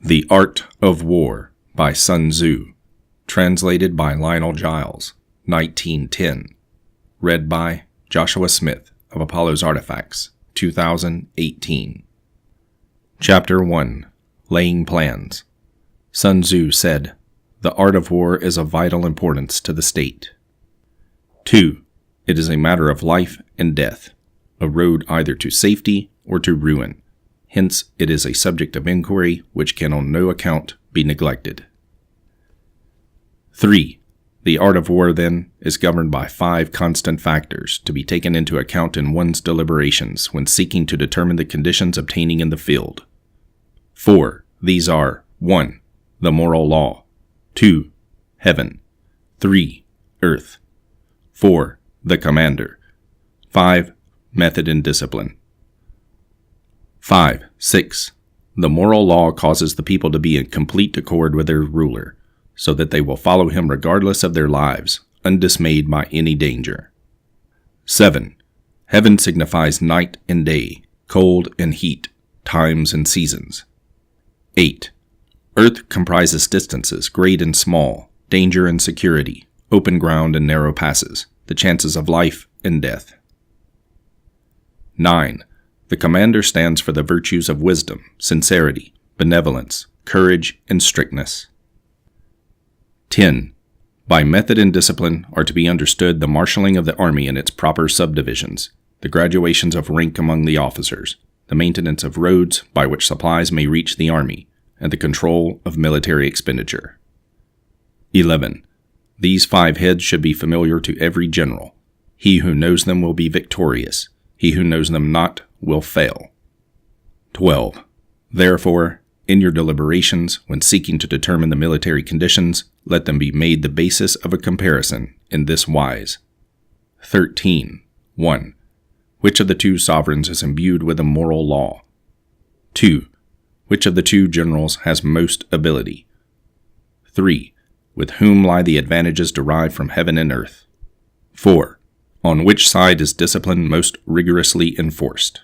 The Art of War by Sun Tzu. Translated by Lionel Giles, 1910. Read by Joshua Smith of Apollo's Artifacts, 2018. Chapter 1. Laying Plans. Sun Tzu said, "The art of war is of vital importance to the state." 2. It is a matter of life and death, a road either to safety or to ruin. Hence, it is a subject of inquiry which can on no account be neglected. 3. The art of war, then, is governed by 5 constant factors to be taken into account in one's deliberations when seeking to determine the conditions obtaining in the field. 4. These are 1. The moral law. 2. Heaven. 3. Earth. 4. The commander. 5. Method and discipline. 6. The moral law causes the people to be in complete accord with their ruler, so that they will follow him regardless of their lives, undismayed by any danger. 7. Heaven signifies night and day, cold and heat, times and seasons. 8. Earth comprises distances, great and small, danger and security, open ground and narrow passes, the chances of life and death. 9. The commander stands for the virtues of wisdom, sincerity, benevolence, courage, and strictness. 10. By method and discipline are to be understood the marshalling of the army in its proper subdivisions, the graduations of rank among the officers, the maintenance of roads by which supplies may reach the army, and the control of military expenditure. 11. These 5 heads should be familiar to every general. He who knows them will be victorious. He who knows them not will fail. 12. Therefore, in your deliberations, when seeking to determine the military conditions, let them be made the basis of a comparison in this wise. 13. 1. Which of the 2 sovereigns is imbued with a moral law? 2. Which of the 2 generals has most ability? 3. With whom lie the advantages derived from heaven and earth? 4. On which side is discipline most rigorously enforced?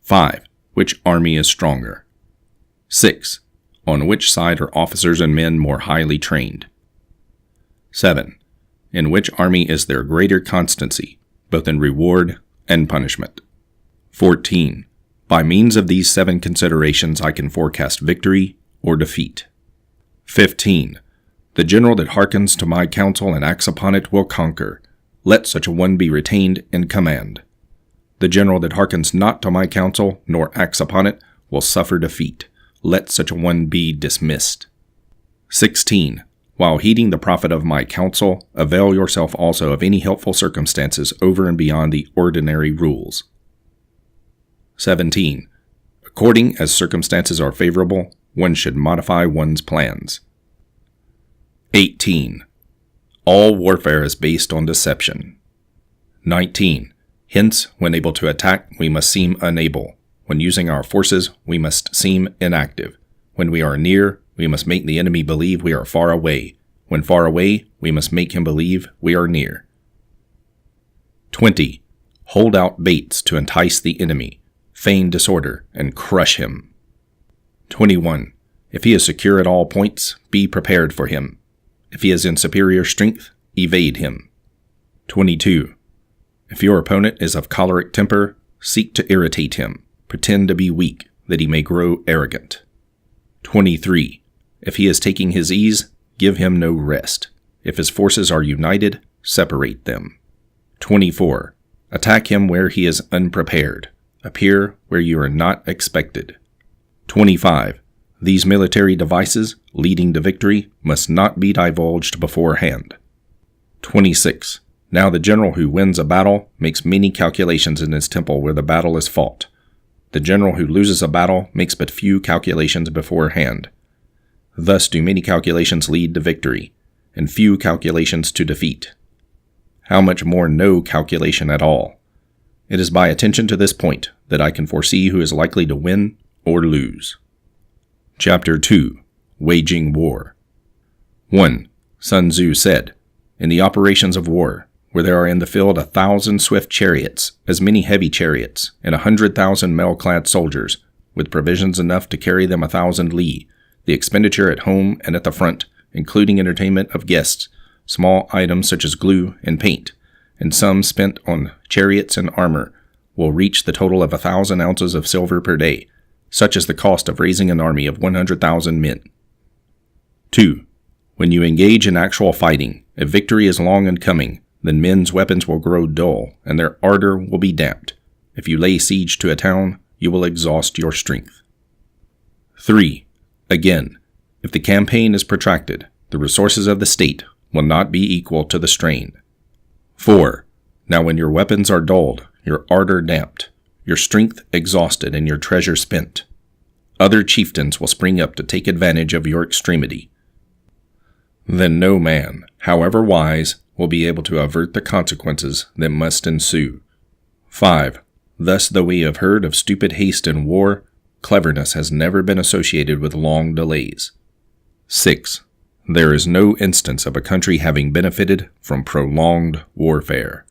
5. Which army is stronger? 6. On which side are officers and men more highly trained? 7. In which army is there greater constancy, both in reward and punishment? 14. By means of these 7 considerations I can forecast victory or defeat. 15. The general that hearkens to my counsel and acts upon it will conquer. Let such a one be retained in command. The general that hearkens not to my counsel, nor acts upon it, will suffer defeat. Let such a one be dismissed. 16. While heeding the profit of my counsel, avail yourself also of any helpful circumstances over and beyond the ordinary rules. 17. According as circumstances are favorable, one should modify one's plans. 18. All warfare is based on deception. 19. Hence, when able to attack, we must seem unable. When using our forces, we must seem inactive. When we are near, we must make the enemy believe we are far away. When far away, we must make him believe we are near. 20. Hold out baits to entice the enemy. Feign disorder and crush him. 21. If he is secure at all points, be prepared for him. If he is in superior strength, evade him. 22. If your opponent is of choleric temper, seek to irritate him. Pretend to be weak, that he may grow arrogant. 23. If he is taking his ease, give him no rest. If his forces are united, separate them. 24. Attack him where he is unprepared. Appear where you are not expected. 25. These military devices, leading to victory, must not be divulged beforehand. 26. Now the general who wins a battle makes many calculations in his temple where the battle is fought. The general who loses a battle makes but few calculations beforehand. Thus do many calculations lead to victory, and few calculations to defeat. How much more no calculation at all? It is by attention to this point that I can foresee who is likely to win or lose. Chapter 2. Waging War. 1. Sun Tzu said, "In the operations of war, where there are in the field 1,000 swift chariots, as many heavy chariots, and 100,000 mail-clad soldiers, with provisions enough to carry them 1,000 li, the expenditure at home and at the front, including entertainment of guests, small items such as glue and paint, and some spent on chariots and armor, will reach the total of 1,000 ounces of silver per day, such is the cost of raising an army of 100,000 men. 2. When you engage in actual fighting, if victory is long in coming, then men's weapons will grow dull, and their ardor will be damped. If you lay siege to a town, you will exhaust your strength. 3. Again, if the campaign is protracted, the resources of the state will not be equal to the strain. 4. Now when your weapons are dulled, your ardor damped, your strength exhausted, and your treasure spent, other chieftains will spring up to take advantage of your extremity. Then no man, however wise, will be able to avert the consequences that must ensue. 5. Thus, though we have heard of stupid haste in war, cleverness has never been associated with long delays. 6. There is no instance of a country having benefited from prolonged warfare.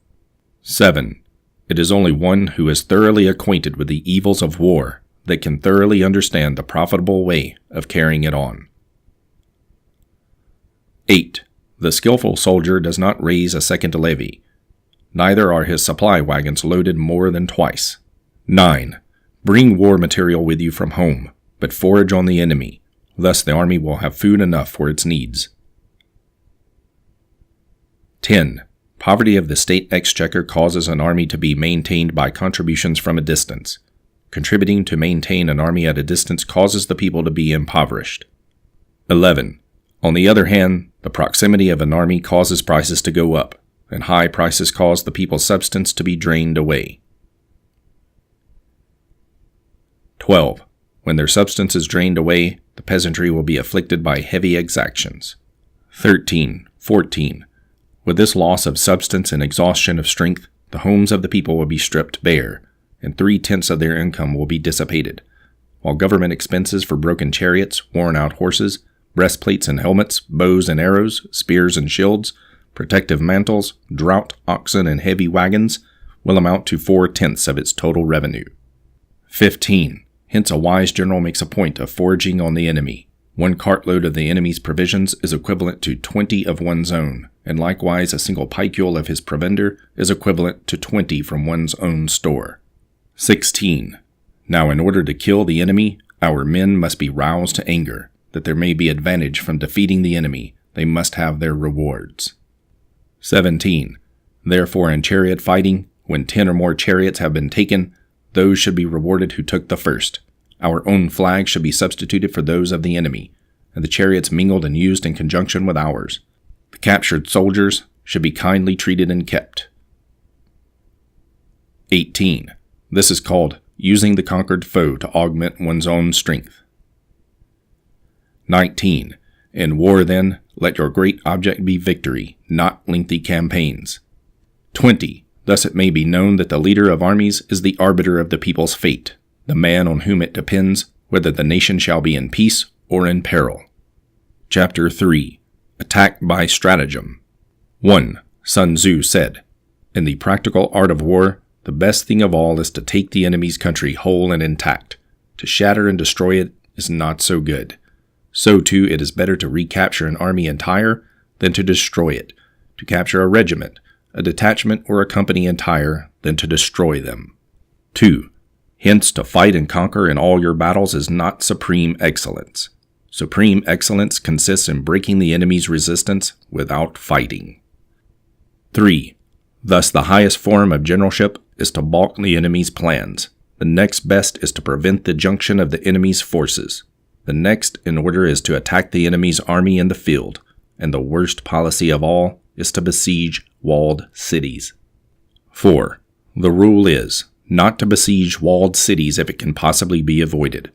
7. It is only one who is thoroughly acquainted with the evils of war that can thoroughly understand the profitable way of carrying it on. 8. The skillful soldier does not raise a second levy. Neither are his supply wagons loaded more than twice. 9. Bring war material with you from home, but forage on the enemy. Thus the army will have food enough for its needs. 10. Poverty of the state exchequer causes an army to be maintained by contributions from a distance. Contributing to maintain an army at a distance causes the people to be impoverished. 11. On the other hand, the proximity of an army causes prices to go up, and high prices cause the people's substance to be drained away. 12. When their substance is drained away, the peasantry will be afflicted by heavy exactions. 13. 14. With this loss of substance and exhaustion of strength, the homes of the people will be stripped bare, and 3/10 of their income will be dissipated, while government expenses for broken chariots, worn-out horses, breastplates and helmets, bows and arrows, spears and shields, protective mantles, drought oxen, and heavy wagons will amount to 4/10 of its total revenue. 15. Hence a wise general makes a point of foraging on the enemy. 1 cartload of the enemy's provisions is equivalent to 20 of one's own, and likewise a single picule of his provender is equivalent to 20 from one's own store. 16. Now in order to kill the enemy, our men must be roused to anger. That there may be advantage from defeating the enemy, they must have their rewards. 17. Therefore in chariot fighting, when 10 or more chariots have been taken, those should be rewarded who took the first. Our own flags should be substituted for those of the enemy, and the chariots mingled and used in conjunction with ours. The captured soldiers should be kindly treated and kept. 18. This is called using the conquered foe to augment one's own strength. 19. In war, then, let your great object be victory, not lengthy campaigns. 20. Thus it may be known that the leader of armies is the arbiter of the people's fate, the man on whom it depends whether the nation shall be in peace or in peril. Chapter 3. Attack by Stratagem. 1. Sun Tzu said, In the practical art of war, the best thing of all is to take the enemy's country whole and intact. To shatter and destroy it is not so good. So too it is better to recapture an army entire than to destroy it, to capture a regiment, a detachment, or a company entire than to destroy them. 2. Hence to fight and conquer in all your battles is not supreme excellence. Supreme excellence consists in breaking the enemy's resistance without fighting. 3. Thus the highest form of generalship is to balk the enemy's plans. The next best is to prevent the junction of the enemy's forces. The next in order is to attack the enemy's army in the field, and the worst policy of all is to besiege walled cities. 4. The rule is not to besiege walled cities if it can possibly be avoided.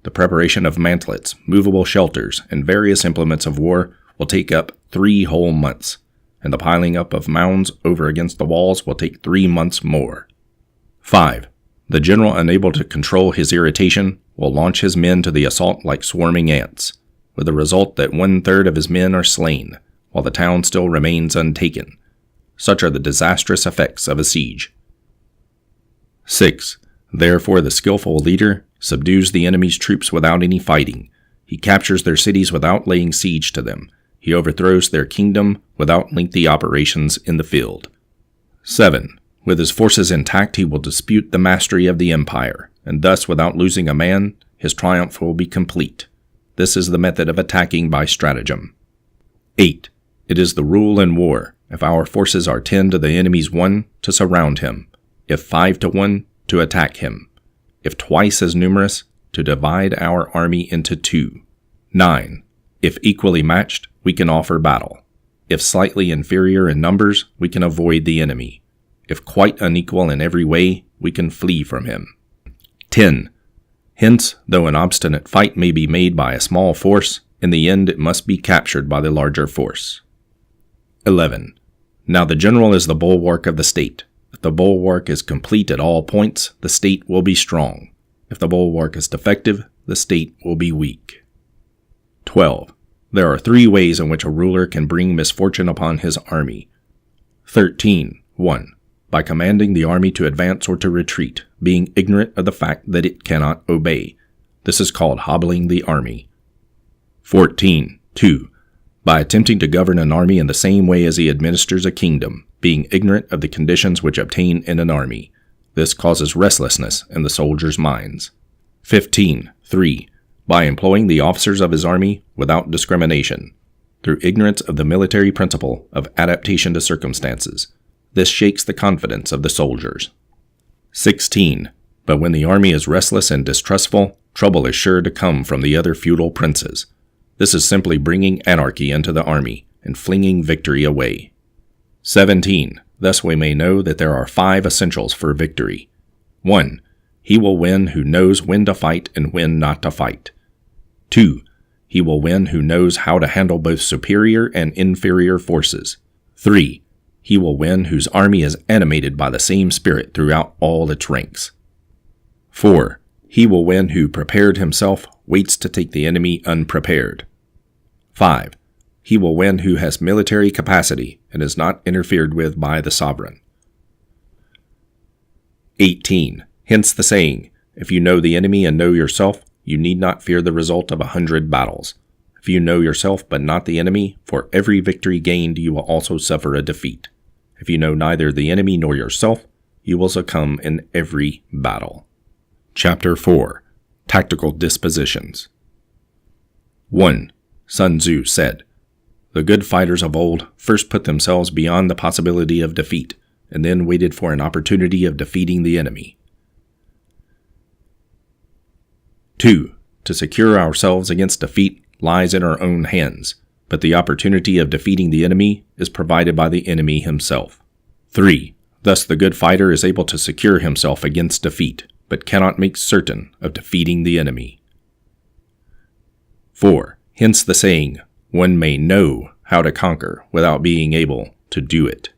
The preparation of mantlets, movable shelters, and various implements of war will take up 3 whole months, and the piling up of mounds over against the walls will take 3 months more. 5. The general unable to control his irritation will launch his men to the assault like swarming ants, with the result that 1/3 of his men are slain, while the town still remains untaken. Such are the disastrous effects of a siege. 6. Therefore the skillful leader subdues the enemy's troops without any fighting. He captures their cities without laying siege to them. He overthrows their kingdom without lengthy operations in the field. 7. With his forces intact, he will dispute the mastery of the empire, and thus, without losing a man, his triumph will be complete. This is the method of attacking by stratagem. 8. It is the rule in war, if our forces are 10 to the enemy's 1, to surround him, if 5 to 1, to attack him, if twice as numerous, to divide our army into 2. 9. If equally matched, we can offer battle. If slightly inferior in numbers, we can avoid the enemy. If quite unequal in every way, we can flee from him. 10. Hence, though an obstinate fight may be made by a small force, in the end it must be captured by the larger force. 11. Now the general is the bulwark of the state. If the bulwark is complete at all points, the state will be strong. If the bulwark is defective, the state will be weak. 12. There are 3 ways in which a ruler can bring misfortune upon his army. 13. 1. By commanding the army to advance or to retreat, being ignorant of the fact that it cannot obey. This is called hobbling the army. 14. 2. By attempting to govern an army in the same way as he administers a kingdom, being ignorant of the conditions which obtain in an army. This causes restlessness in the soldiers' minds. 15. 3. By employing the officers of his army without discrimination, through ignorance of the military principle of adaptation to circumstances. This shakes the confidence of the soldiers. 16. But when the army is restless and distrustful, trouble is sure to come from the other feudal princes. This is simply bringing anarchy into the army and flinging victory away. 17. Thus we may know that there are 5 essentials for victory. 1. He will win who knows when to fight and when not to fight. 2. He will win who knows how to handle both superior and inferior forces. 3. He will win whose army is animated by the same spirit throughout all its ranks. 4. He will win who, prepared himself, waits to take the enemy unprepared. 5. He will win who has military capacity and is not interfered with by the sovereign. 18. Hence the saying, if you know the enemy and know yourself, you need not fear the result of 100 battles. If you know yourself but not the enemy, for every victory gained you will also suffer a defeat. If you know neither the enemy nor yourself, you will succumb in every battle. Chapter 4. Tactical Dispositions. 1. Sun Tzu said, the good fighters of old first put themselves beyond the possibility of defeat, and then waited for an opportunity of defeating the enemy. 2. To secure ourselves against defeat lies in our own hands, but the opportunity of defeating the enemy is provided by the enemy himself. 3. Thus the good fighter is able to secure himself against defeat, but cannot make certain of defeating the enemy. 4. Hence the saying, one may know how to conquer without being able to do it.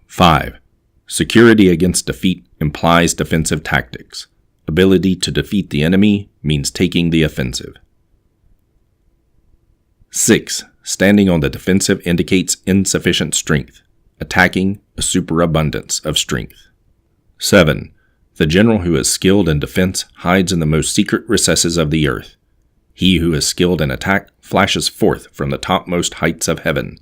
5. Security against defeat implies defensive tactics. Ability to defeat the enemy means taking the offensive. 6. Standing on the defensive indicates insufficient strength, attacking a superabundance of strength. 7. The general who is skilled in defense hides in the most secret recesses of the earth. He who is skilled in attack flashes forth from the topmost heights of heaven.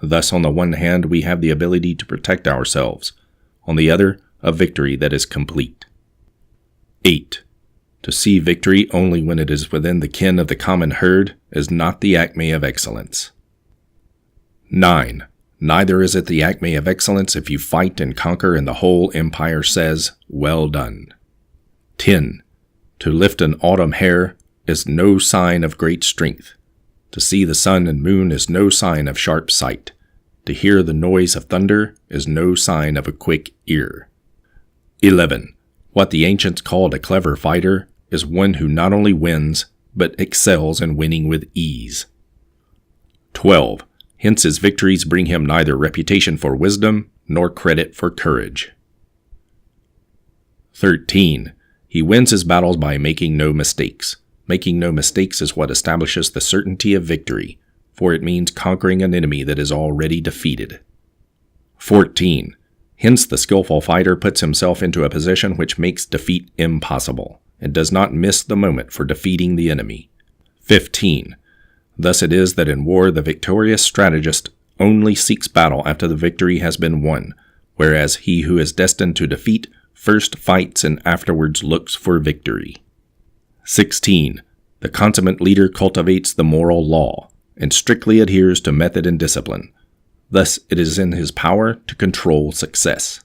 Thus, on the one hand, we have the ability to protect ourselves. On the other, a victory that is complete. 8. To see victory only when it is within the ken of the common herd is not the acme of excellence. 9. Neither is it the acme of excellence if you fight and conquer and the whole empire says, well done. 10. To lift an autumn hair is no sign of great strength. To see the sun and moon is no sign of sharp sight. To hear the noise of thunder is no sign of a quick ear. 11. What the ancients called a clever fighter is one who not only wins, but excels in winning with ease. 12. Hence his victories bring him neither reputation for wisdom nor credit for courage. 13. He wins his battles by making no mistakes. Making no mistakes is what establishes the certainty of victory, for it means conquering an enemy that is already defeated. 14. Hence the skillful fighter puts himself into a position which makes defeat impossible. and does not miss the moment for defeating the enemy. 15. Thus it is that in war the victorious strategist only seeks battle after the victory has been won, whereas he who is destined to defeat first fights and afterwards looks for victory. 16. The consummate leader cultivates the moral law, and strictly adheres to method and discipline. Thus it is in his power to control success.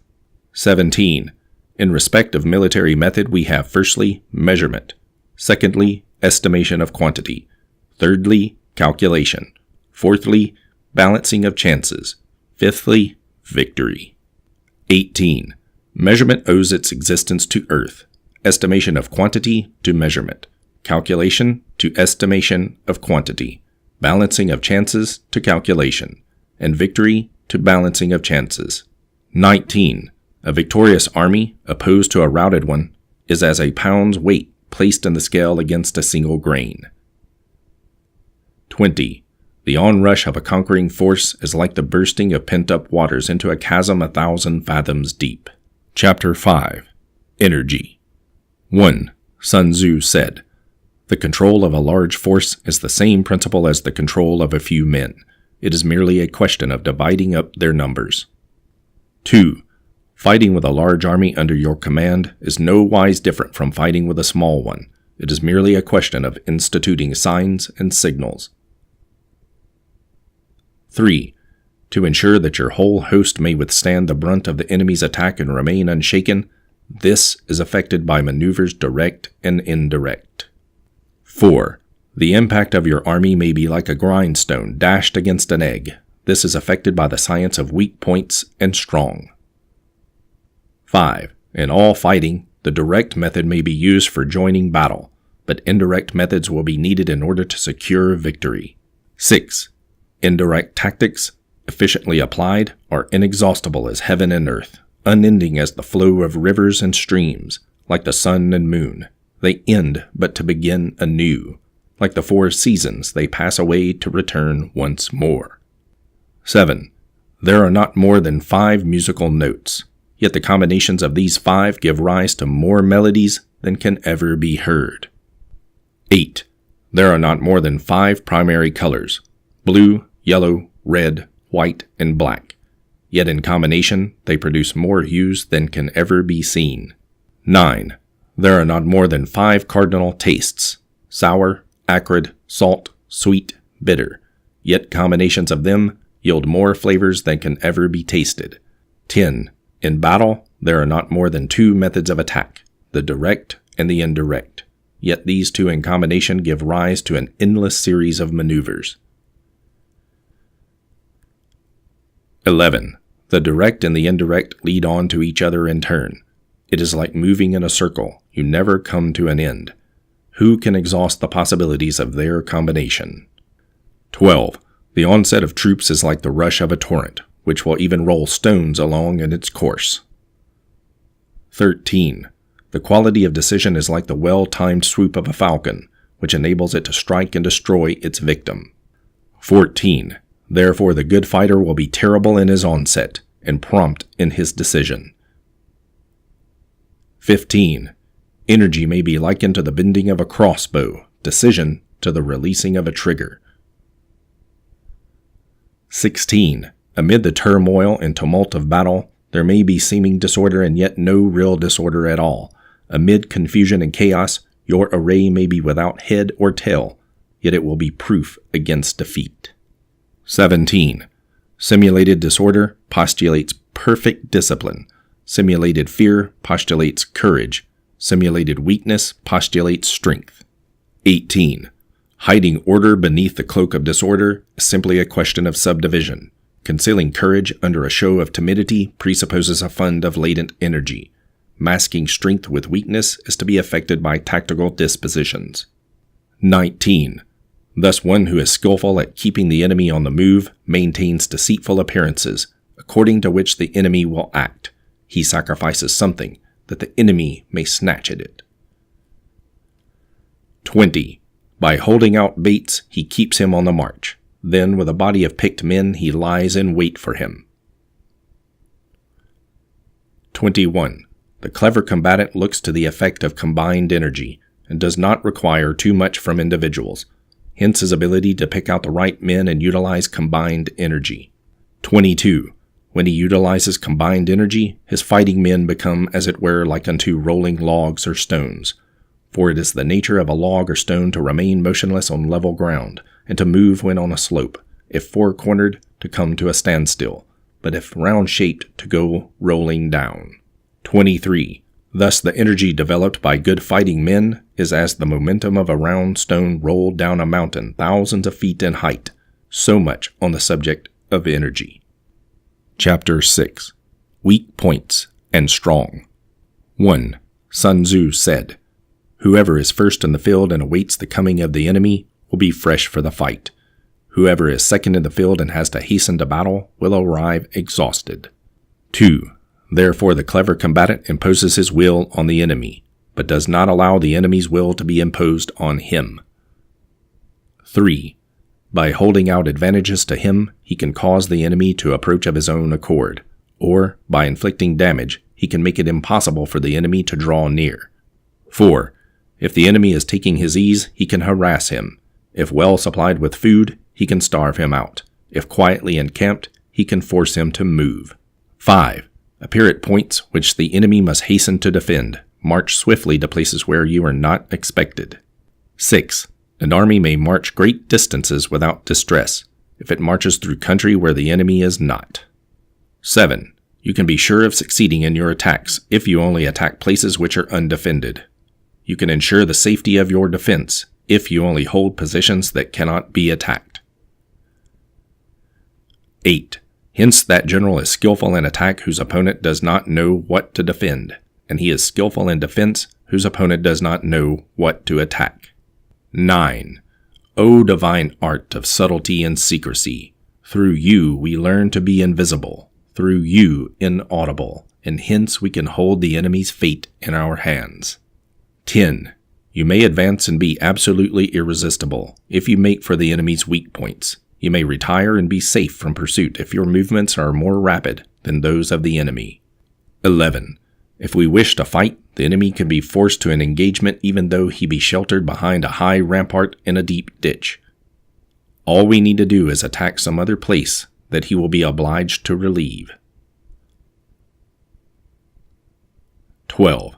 17. In respect of military method we have firstly, measurement. Secondly, estimation of quantity. Thirdly, calculation. Fourthly, balancing of chances. Fifthly, victory. 18. Measurement owes its existence to earth. Estimation of quantity to measurement. Calculation to estimation of quantity. Balancing of chances to calculation. And victory to balancing of chances. 19. A victorious army, opposed to a routed one, is as a pound's weight placed in the scale against a single grain. 20. The onrush of a conquering force is like the bursting of pent-up waters into a chasm 1,000 fathoms deep. Chapter 5. Energy. 1. Sun Tzu said, "The control of a large force is the same principle as the control of a few men. It is merely a question of dividing up their numbers." 2. Fighting with a large army under your command is no wise different from fighting with a small one. It is merely a question of instituting signs and signals. 3. To ensure that your whole host may withstand the brunt of the enemy's attack and remain unshaken, this is effected by maneuvers direct and indirect. 4. The impact of your army may be like a grindstone dashed against an egg. This is effected by the science of weak points and strong. 5. In all fighting, the direct method may be used for joining battle, but indirect methods will be needed in order to secure victory. 6. Indirect tactics, efficiently applied, are inexhaustible as heaven and earth, unending as the flow of rivers and streams, like the sun and moon. They end but to begin anew. Like the 4 seasons, they pass away to return once more. 7. There are not more than 5 musical notes, yet the combinations of these 5 give rise to more melodies than can ever be heard. 8. There are not more than 5 primary colors, blue, yellow, red, white, and black, yet in combination they produce more hues than can ever be seen. 9. There are not more than 5 cardinal tastes, sour, acrid, salt, sweet, bitter, yet combinations of them yield more flavors than can ever be tasted. 10. In battle, there are not more than 2 methods of attack, the direct and the indirect, yet these 2 in combination give rise to an endless series of maneuvers. 11. The direct and the indirect lead on to each other in turn. It is like moving in a circle. You never come to an end. Who can exhaust the possibilities of their combination? 12. The onset of troops is like the rush of a torrent, which will even roll stones along in its course. 13. The quality of decision is like the well-timed swoop of a falcon, which enables it to strike and destroy its victim. 14. Therefore the good fighter will be terrible in his onset, and prompt in his decision. 15. Energy may be likened to the bending of a crossbow, decision to the releasing of a trigger. 16. Amid the turmoil and tumult of battle, there may be seeming disorder and yet no real disorder at all. Amid confusion and chaos, your array may be without head or tail, yet it will be proof against defeat. 17. Simulated disorder postulates perfect discipline. Simulated fear postulates courage. Simulated weakness postulates strength. 18. Hiding order beneath the cloak of disorder is simply a question of subdivision. Concealing courage under a show of timidity presupposes a fund of latent energy. Masking strength with weakness is to be effected by tactical dispositions. 19. Thus one who is skillful at keeping the enemy on the move maintains deceitful appearances, according to which the enemy will act. He sacrifices something, that the enemy may snatch at it. 20. By holding out baits, he keeps him on the march. Then, with a body of picked men, he lies in wait for him. 21. The clever combatant looks to the effect of combined energy, and does not require too much from individuals, hence his ability to pick out the right men and utilize combined energy. 22. When he utilizes combined energy, his fighting men become as it were like unto rolling logs or stones. For it is the nature of a log or stone to remain motionless on level ground, and to move when on a slope, if four-cornered, to come to a standstill, but if round-shaped, to go rolling down. 23. Thus the energy developed by good fighting men is as the momentum of a round stone rolled down a mountain thousands of feet in height. So much on the subject of energy. Chapter 6. Weak Points and Strong. 1. Sun Tzu said, "Whoever is first in the field and awaits the coming of the enemy will be fresh for the fight. Whoever is second in the field and has to hasten to battle will arrive exhausted." 2. Therefore the clever combatant imposes his will on the enemy, but does not allow the enemy's will to be imposed on him. 3. By holding out advantages to him, he can cause the enemy to approach of his own accord, or, by inflicting damage, he can make it impossible for the enemy to draw near. 4. If the enemy is taking his ease, he can harass him. If well supplied with food, he can starve him out. If quietly encamped, he can force him to move. 5. Appear at points which the enemy must hasten to defend. March swiftly to places where you are not expected. 6. An army may march great distances without distress, if it marches through country where the enemy is not. 7. You can be sure of succeeding in your attacks if you only attack places which are undefended. You can ensure the safety of your defense if you only hold positions that cannot be attacked. 8. Hence that general is skillful in attack whose opponent does not know what to defend, and he is skillful in defense whose opponent does not know what to attack. 9. O divine art of subtlety and secrecy! Through you we learn to be invisible, through you inaudible, and hence we can hold the enemy's fate in our hands. 10. You may advance and be absolutely irresistible if you make for the enemy's weak points. You may retire and be safe from pursuit if your movements are more rapid than those of the enemy. 11. If we wish to fight, the enemy can be forced to an engagement even though he be sheltered behind a high rampart in a deep ditch. All we need to do is attack some other place that he will be obliged to relieve. 12.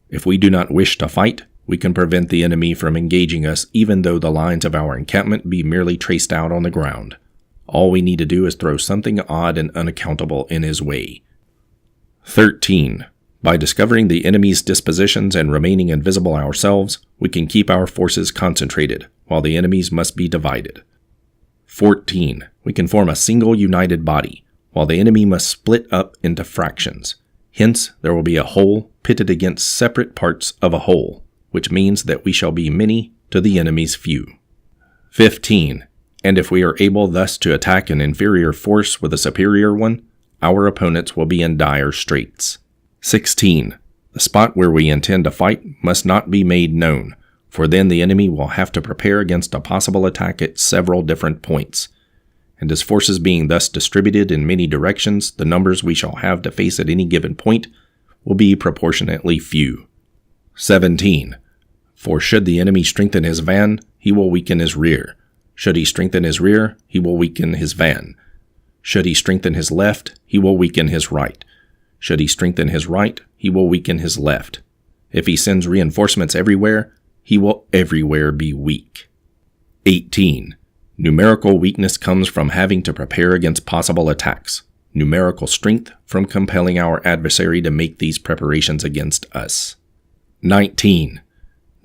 If we do not wish to fight, we can prevent the enemy from engaging us even though the lines of our encampment be merely traced out on the ground. All we need to do is throw something odd and unaccountable in his way. 13. By discovering the enemy's dispositions and remaining invisible ourselves, we can keep our forces concentrated, while the enemy's must be divided. 14. We can form a single united body, while the enemy must split up into fractions. Hence, there will be a whole pitted against separate parts of a whole, which means that we shall be many to the enemy's few. 15. And if we are able thus to attack an inferior force with a superior one, our opponents will be in dire straits. 16. The spot where we intend to fight must not be made known, for then the enemy will have to prepare against a possible attack at several different points. And his forces being thus distributed in many directions, the numbers we shall have to face at any given point will be proportionately few. 17. For should the enemy strengthen his van, he will weaken his rear. Should he strengthen his rear, he will weaken his van. Should he strengthen his left, he will weaken his right. Should he strengthen his right, he will weaken his left. If he sends reinforcements everywhere, he will everywhere be weak. 18. Numerical weakness comes from having to prepare against possible attacks. Numerical strength from compelling our adversary to make these preparations against us. 19.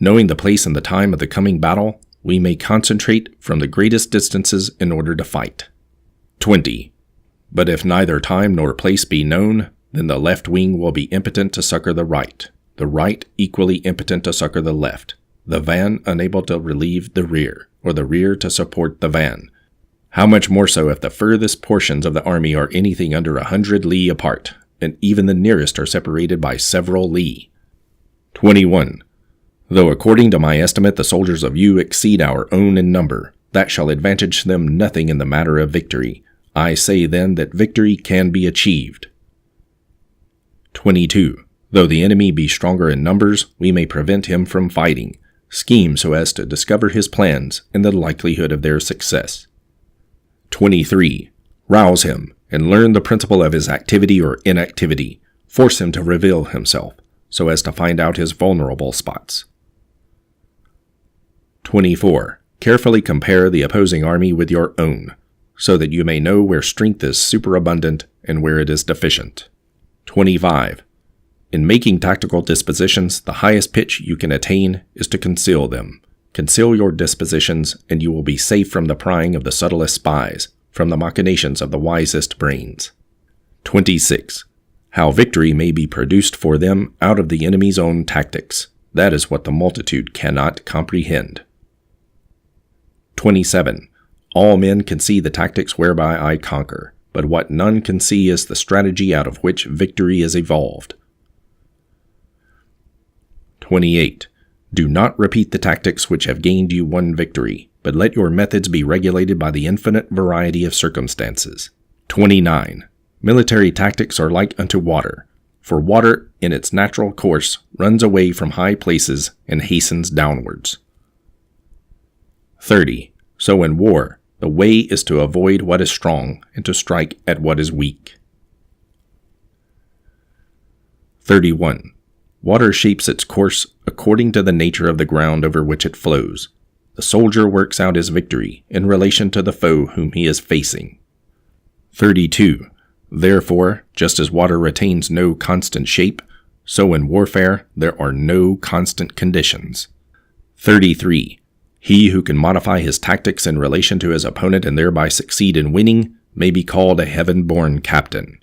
Knowing the place and the time of the coming battle, we may concentrate from the greatest distances in order to fight. 20. But if neither time nor place be known, then the left wing will be impotent to succor the right equally impotent to succor the left, the van unable to relieve the rear, or the rear to support the van. How much more so if the furthest portions of the army are anything under 100 li apart, and even the nearest are separated by several li. 21. Though according to my estimate the soldiers of you exceed our own in number, that shall advantage them nothing in the matter of victory. I say then that victory can be achieved. 22. Though the enemy be stronger in numbers, we may prevent him from fighting. Scheme so as to discover his plans and the likelihood of their success. 23. Rouse him and learn the principle of his activity or inactivity. Force him to reveal himself so as to find out his vulnerable spots. 24. Carefully compare the opposing army with your own, so that you may know where strength is superabundant and where it is deficient. 25. In making tactical dispositions, the highest pitch you can attain is to conceal them. Conceal your dispositions, and you will be safe from the prying of the subtlest spies, from the machinations of the wisest brains. 26. How victory may be produced for them out of the enemy's own tactics. That is what the multitude cannot comprehend. 27. All men can see the tactics whereby I conquer, but what none can see is the strategy out of which victory is evolved. 28. Do not repeat the tactics which have gained you one victory, but let your methods be regulated by the infinite variety of circumstances. 29. Military tactics are like unto water, for water in its natural course runs away from high places and hastens downwards. 30. So in war, the way is to avoid what is strong and to strike at what is weak. 31. Water shapes its course according to the nature of the ground over which it flows. The soldier works out his victory in relation to the foe whom he is facing. 32. Therefore, just as water retains no constant shape, so in warfare there are no constant conditions. 33. He who can modify his tactics in relation to his opponent and thereby succeed in winning may be called a heaven-born captain.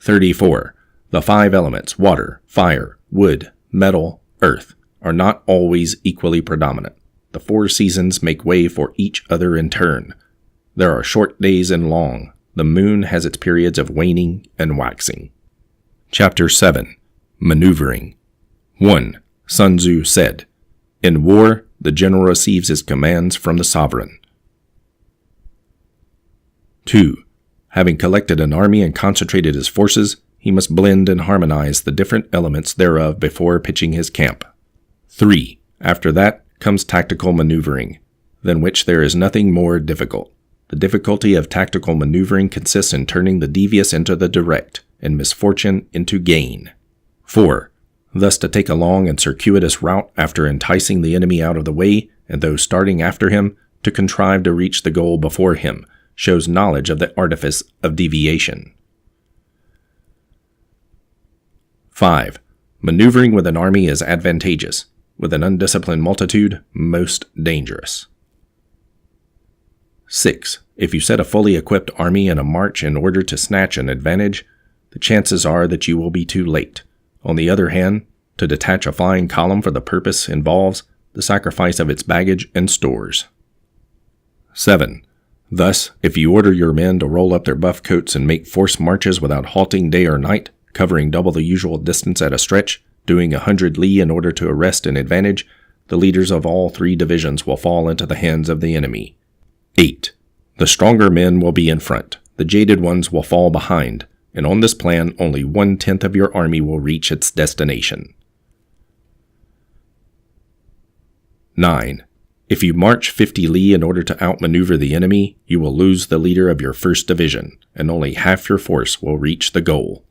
34. The 5 elements, water, fire, wood, metal, earth, are not always equally predominant. The 4 seasons make way for each other in turn. There are short days and long. The moon has its periods of waning and waxing. Chapter 7. Maneuvering. 1. Sun Tzu said, In war, the general receives his commands from the sovereign. 2. Having collected an army and concentrated his forces, he must blend and harmonize the different elements thereof before pitching his camp. 3. After that comes tactical maneuvering, than which there is nothing more difficult. The difficulty of tactical maneuvering consists in turning the devious into the direct, and misfortune into gain. 4. Thus to take a long and circuitous route after enticing the enemy out of the way, and those starting after him, to contrive to reach the goal before him, shows knowledge of the artifice of deviation. 5. Maneuvering with an army is advantageous, with an undisciplined multitude, most dangerous. 6. If you set a fully equipped army in a march in order to snatch an advantage, the chances are that you will be too late. On the other hand, to detach a flying column for the purpose involves the sacrifice of its baggage and stores. 7. Thus, if you order your men to roll up their buff coats and make forced marches without halting day or night, covering double the usual distance at a stretch, doing 100 li in order to arrest an advantage, the leaders of all 3 divisions will fall into the hands of the enemy. 8. The stronger men will be in front, the jaded ones will fall behind, and on this plan only 1/10 of your army will reach its destination. 9. If you march 50 li in order to outmaneuver the enemy, you will lose the leader of your first division, and only half your force will reach the goal.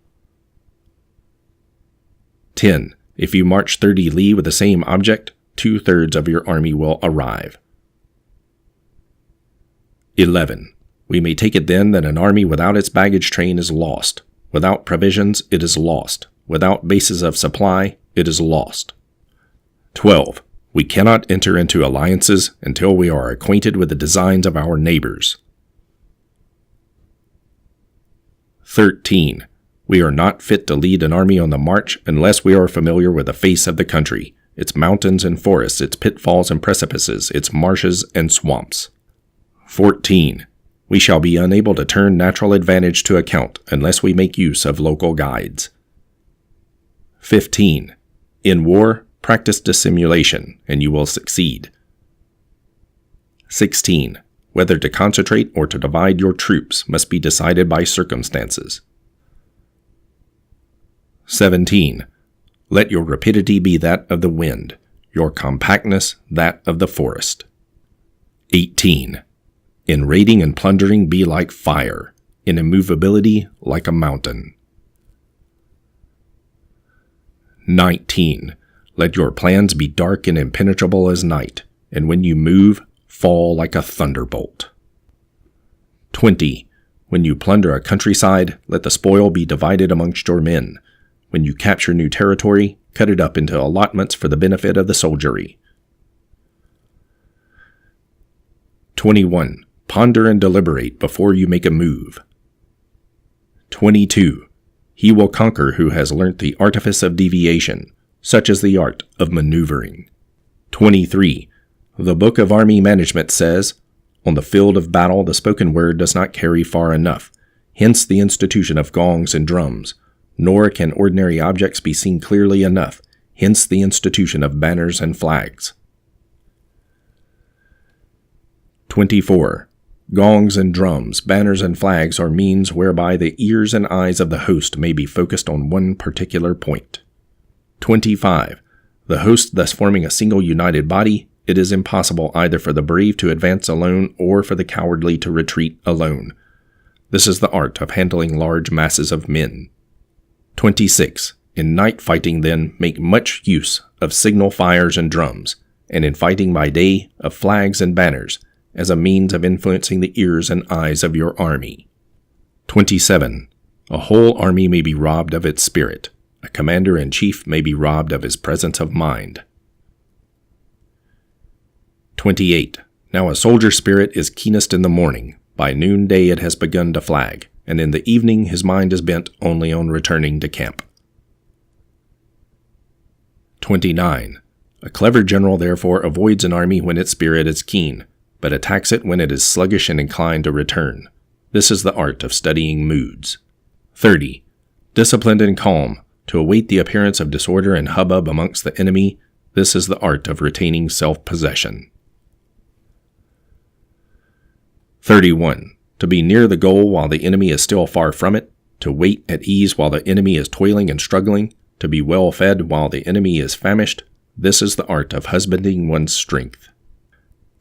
10. If you march 30 li with the same object, 2/3 of your army will arrive. 11. We may take it then that an army without its baggage train is lost. Without provisions, it is lost. Without bases of supply, it is lost. 12. We cannot enter into alliances until we are acquainted with the designs of our neighbors. 13. We are not fit to lead an army on the march unless we are familiar with the face of the country, its mountains and forests, its pitfalls and precipices, its marshes and swamps. 14. We shall be unable to turn natural advantage to account unless we make use of local guides. 15. In war, practice dissimulation, and you will succeed. 16. Whether to concentrate or to divide your troops must be decided by circumstances. 17. Let your rapidity be that of the wind, your compactness that of the forest. 18. In raiding and plundering be like fire, in immovability like a mountain. 19. Let your plans be dark and impenetrable as night, and when you move, fall like a thunderbolt. 20. When you plunder a countryside, let the spoil be divided amongst your men. When you capture new territory, cut it up into allotments for the benefit of the soldiery. 21. Ponder and deliberate before you make a move. 22. He will conquer who has learnt the artifice of deviation, such as the art of maneuvering. 23. The Book of Army Management says, on the field of battle the spoken word does not carry far enough, hence the institution of gongs and drums, nor can ordinary objects be seen clearly enough, hence the institution of banners and flags. 24. Gongs and drums, banners and flags are means whereby the ears and eyes of the host may be focused on one particular point. 25. The host thus forming a single united body, it is impossible either for the brave to advance alone or for the cowardly to retreat alone. This is the art of handling large masses of men. 26. In night fighting, then, make much use of signal fires and drums, and in fighting by day, of flags and banners, as a means of influencing the ears and eyes of your army. 27. A whole army may be robbed of its spirit. A commander-in-chief may be robbed of his presence of mind. 28. Now a soldier's spirit is keenest in the morning. By noonday it has begun to flag, and in the evening his mind is bent only on returning to camp. 29. A clever general therefore avoids an army when its spirit is keen, but attacks it when it is sluggish and inclined to return. This is the art of studying moods. 30. Disciplined and calm, to await the appearance of disorder and hubbub amongst the enemy, this is the art of retaining self-possession. 31. To be near the goal while the enemy is still far from it, to wait at ease while the enemy is toiling and struggling, to be well fed while the enemy is famished, this is the art of husbanding one's strength.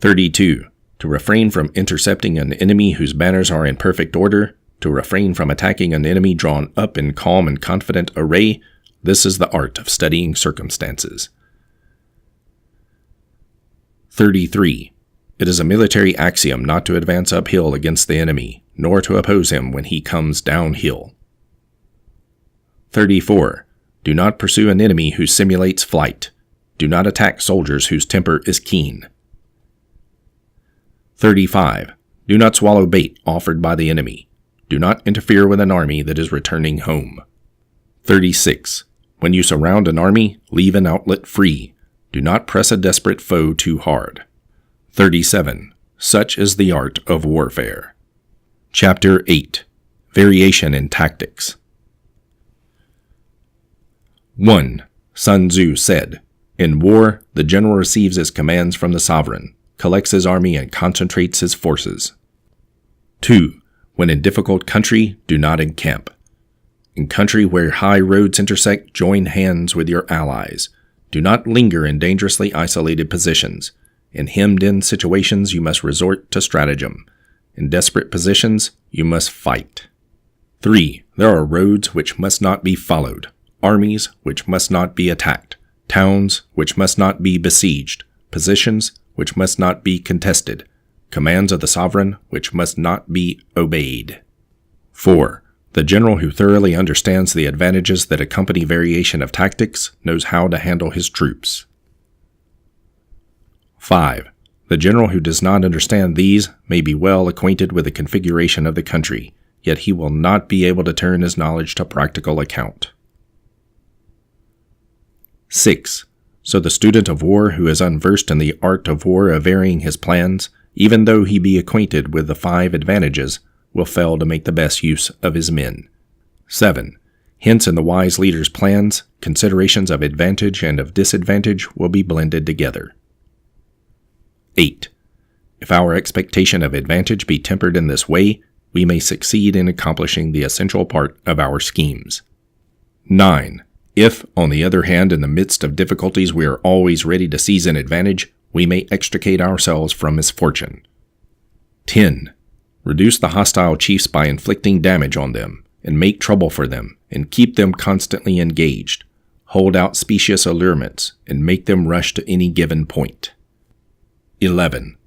32. To refrain from intercepting an enemy whose banners are in perfect order, to refrain from attacking an enemy drawn up in calm and confident array, this is the art of studying circumstances. 33. It is a military axiom not to advance uphill against the enemy, nor to oppose him when he comes downhill. 34. Do not pursue an enemy who simulates flight. Do not attack soldiers whose temper is keen. 35. Do not swallow bait offered by the enemy. Do not interfere with an army that is returning home. 36. When you surround an army, leave an outlet free. Do not press a desperate foe too hard. 37. Such is the art of warfare. Chapter 8. Variation in Tactics. 1. Sun Tzu said, in war, the general receives his commands from the sovereign, collects his army and concentrates his forces. 2. When in difficult country, do not encamp. In country where high roads intersect, join hands with your allies. Do not linger in dangerously isolated positions. In hemmed-in situations, you must resort to stratagem. In desperate positions, you must fight. 3. There are roads which must not be followed, armies which must not be attacked, towns which must not be besieged, positions which must not be contested, commands of the sovereign which must not be obeyed. 4. The general who thoroughly understands the advantages that accompany variation of tactics knows how to handle his troops. 5. The general who does not understand these may be well acquainted with the configuration of the country, yet he will not be able to turn his knowledge to practical account. 6. So the student of war who is unversed in the art of war of varying his plans, even though he be acquainted with the 5 advantages, will fail to make the best use of his men. 7. Hence in the wise leader's plans, considerations of advantage and of disadvantage will be blended together. 8. If our expectation of advantage be tempered in this way, we may succeed in accomplishing the essential part of our schemes. 9. If, on the other hand, in the midst of difficulties we are always ready to seize an advantage, we may extricate ourselves from misfortune. 10. Reduce the hostile chiefs by inflicting damage on them, and make trouble for them, and keep them constantly engaged. Hold out specious allurements, and make them rush to any given point. 11.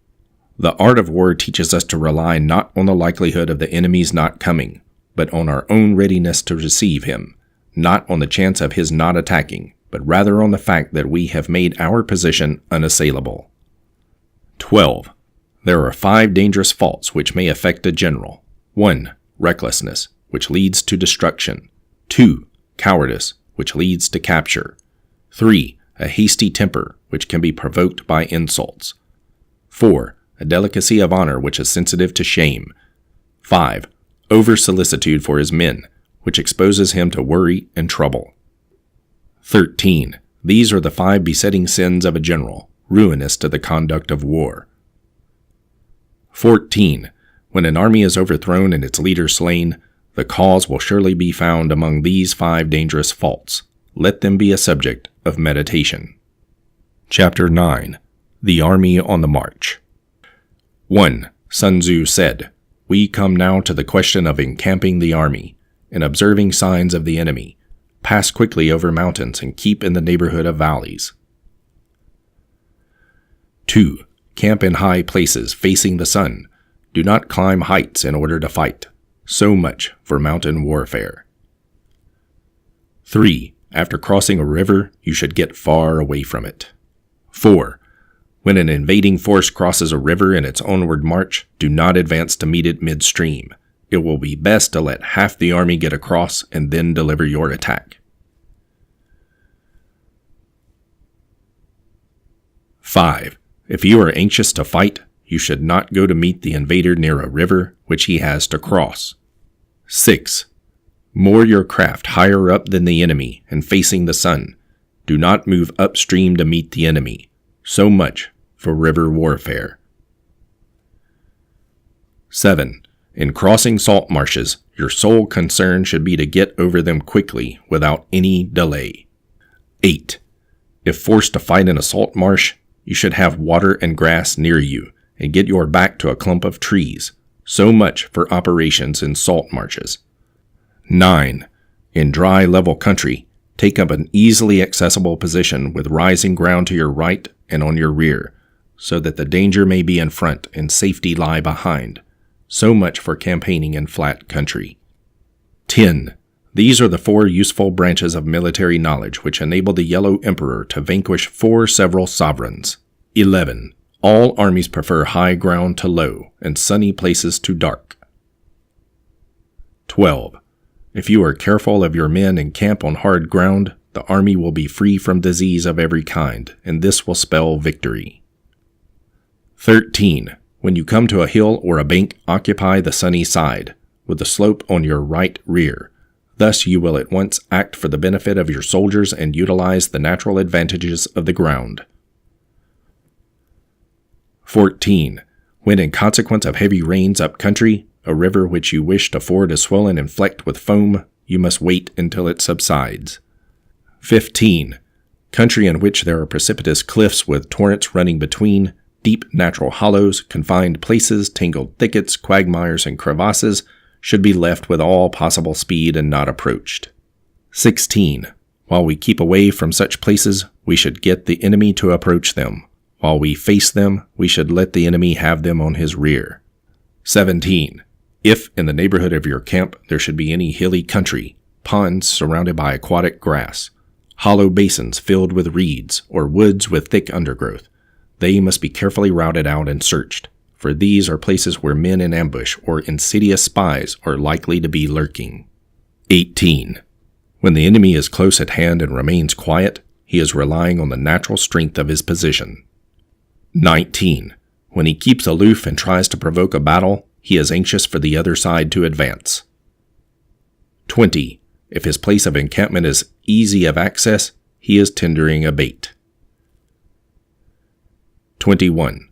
The art of war teaches us to rely not on the likelihood of the enemy's not coming, but on our own readiness to receive him, not on the chance of his not attacking, but rather on the fact that we have made our position unassailable. 12. There are 5 dangerous faults which may affect a general. 1. Recklessness, which leads to destruction. 2. Cowardice, which leads to capture. 3. A hasty temper, which can be provoked by insults. 4. A delicacy of honor, which is sensitive to shame. 5. Over-solicitude for his men, which exposes him to worry and trouble. 13. These are the 5 besetting sins of a general, ruinous to the conduct of war. 14. When an army is overthrown and its leader slain, the cause will surely be found among these 5 dangerous faults. Let them be a subject of meditation. Chapter 9. The Army on the March. 1. Sun Tzu said, "We come now to the question of encamping the army, and observing signs of the enemy. Pass quickly over mountains and keep in the neighborhood of valleys." 2. Camp in high places facing the sun. Do not climb heights in order to fight. So much for mountain warfare. 3. After crossing a river, you should get far away from it. 4. When an invading force crosses a river in its onward march, do not advance to meet it midstream. It will be best to let half the army get across and then deliver your attack. 5. If you are anxious to fight, you should not go to meet the invader near a river which he has to cross. 6. Moor your craft higher up than the enemy and facing the sun. Do not move upstream to meet the enemy. So much for river warfare. 7. In crossing salt marshes, your sole concern should be to get over them quickly without any delay. 8. If forced to fight in a salt marsh, you should have water and grass near you, and get your back to a clump of trees. So much for operations in salt marshes. 9. In dry, level country, take up an easily accessible position with rising ground to your right and on your rear, so that the danger may be in front and safety lie behind. So much for campaigning in flat country. 10. These are the 4 useful branches of military knowledge which enable the Yellow Emperor to vanquish 4 several sovereigns. 11. All armies prefer high ground to low, and sunny places to dark. 12. If you are careful of your men and camp on hard ground, the army will be free from disease of every kind, and this will spell victory. 13. When you come to a hill or a bank, occupy the sunny side, with the slope on your right rear. Thus you will at once act for the benefit of your soldiers and utilize the natural advantages of the ground. 14. When in consequence of heavy rains up country, a river which you wish to ford is swollen and flecked with foam, you must wait until it subsides. 15. Country in which there are precipitous cliffs with torrents running between, deep natural hollows, confined places, tangled thickets, quagmires, and crevasses should be left with all possible speed and not approached. 16. While we keep away from such places, we should get the enemy to approach them. While we face them, we should let the enemy have them on his rear. 17. If in the neighborhood of your camp there should be any hilly country, ponds surrounded by aquatic grass, hollow basins filled with reeds, or woods with thick undergrowth, they must be carefully routed out and searched, for these are places where men in ambush or insidious spies are likely to be lurking. 18. When the enemy is close at hand and remains quiet, he is relying on the natural strength of his position. 19. When he keeps aloof and tries to provoke a battle, he is anxious for the other side to advance. 20. If his place of encampment is easy of access, he is tendering a bait. 21.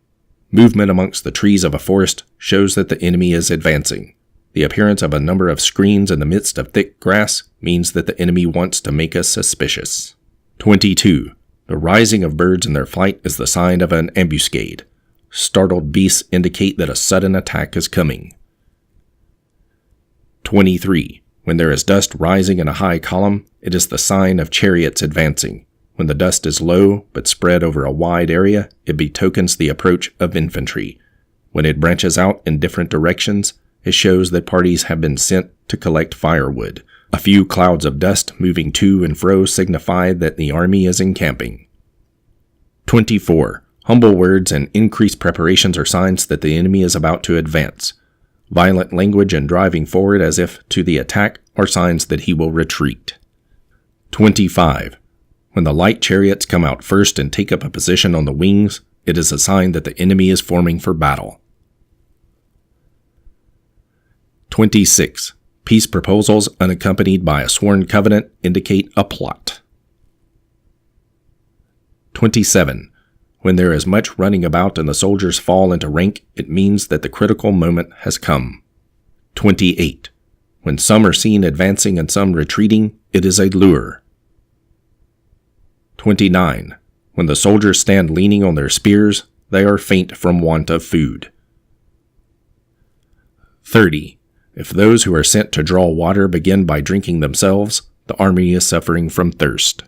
Movement amongst the trees of a forest shows that the enemy is advancing. The The appearance of a number of screens in the midst of thick grass means that the enemy wants to make us suspicious. 22. The rising of birds in their flight is the sign of an ambuscade. Startled beasts indicate that a sudden attack is coming. 23. When there is dust rising in a high column, it is the sign of chariots advancing. When the dust is low but spread over a wide area, it betokens the approach of infantry. When it branches out in different directions, it shows that parties have been sent to collect firewood. A few clouds of dust moving to and fro signify that the army is encamping. 24. Humble words and increased preparations are signs that the enemy is about to advance. Violent language and driving forward as if to the attack are signs that he will retreat. 25. When the light chariots come out first and take up a position on the wings, it is a sign that the enemy is forming for battle. 26. Peace proposals unaccompanied by a sworn covenant indicate a plot. 27. When there is much running about and the soldiers fall into rank, it means that the critical moment has come. 28. When some are seen advancing and some retreating, it is a lure. 29. When the soldiers stand leaning on their spears, they are faint from want of food. 30. If those who are sent to draw water begin by drinking themselves, the army is suffering from thirst.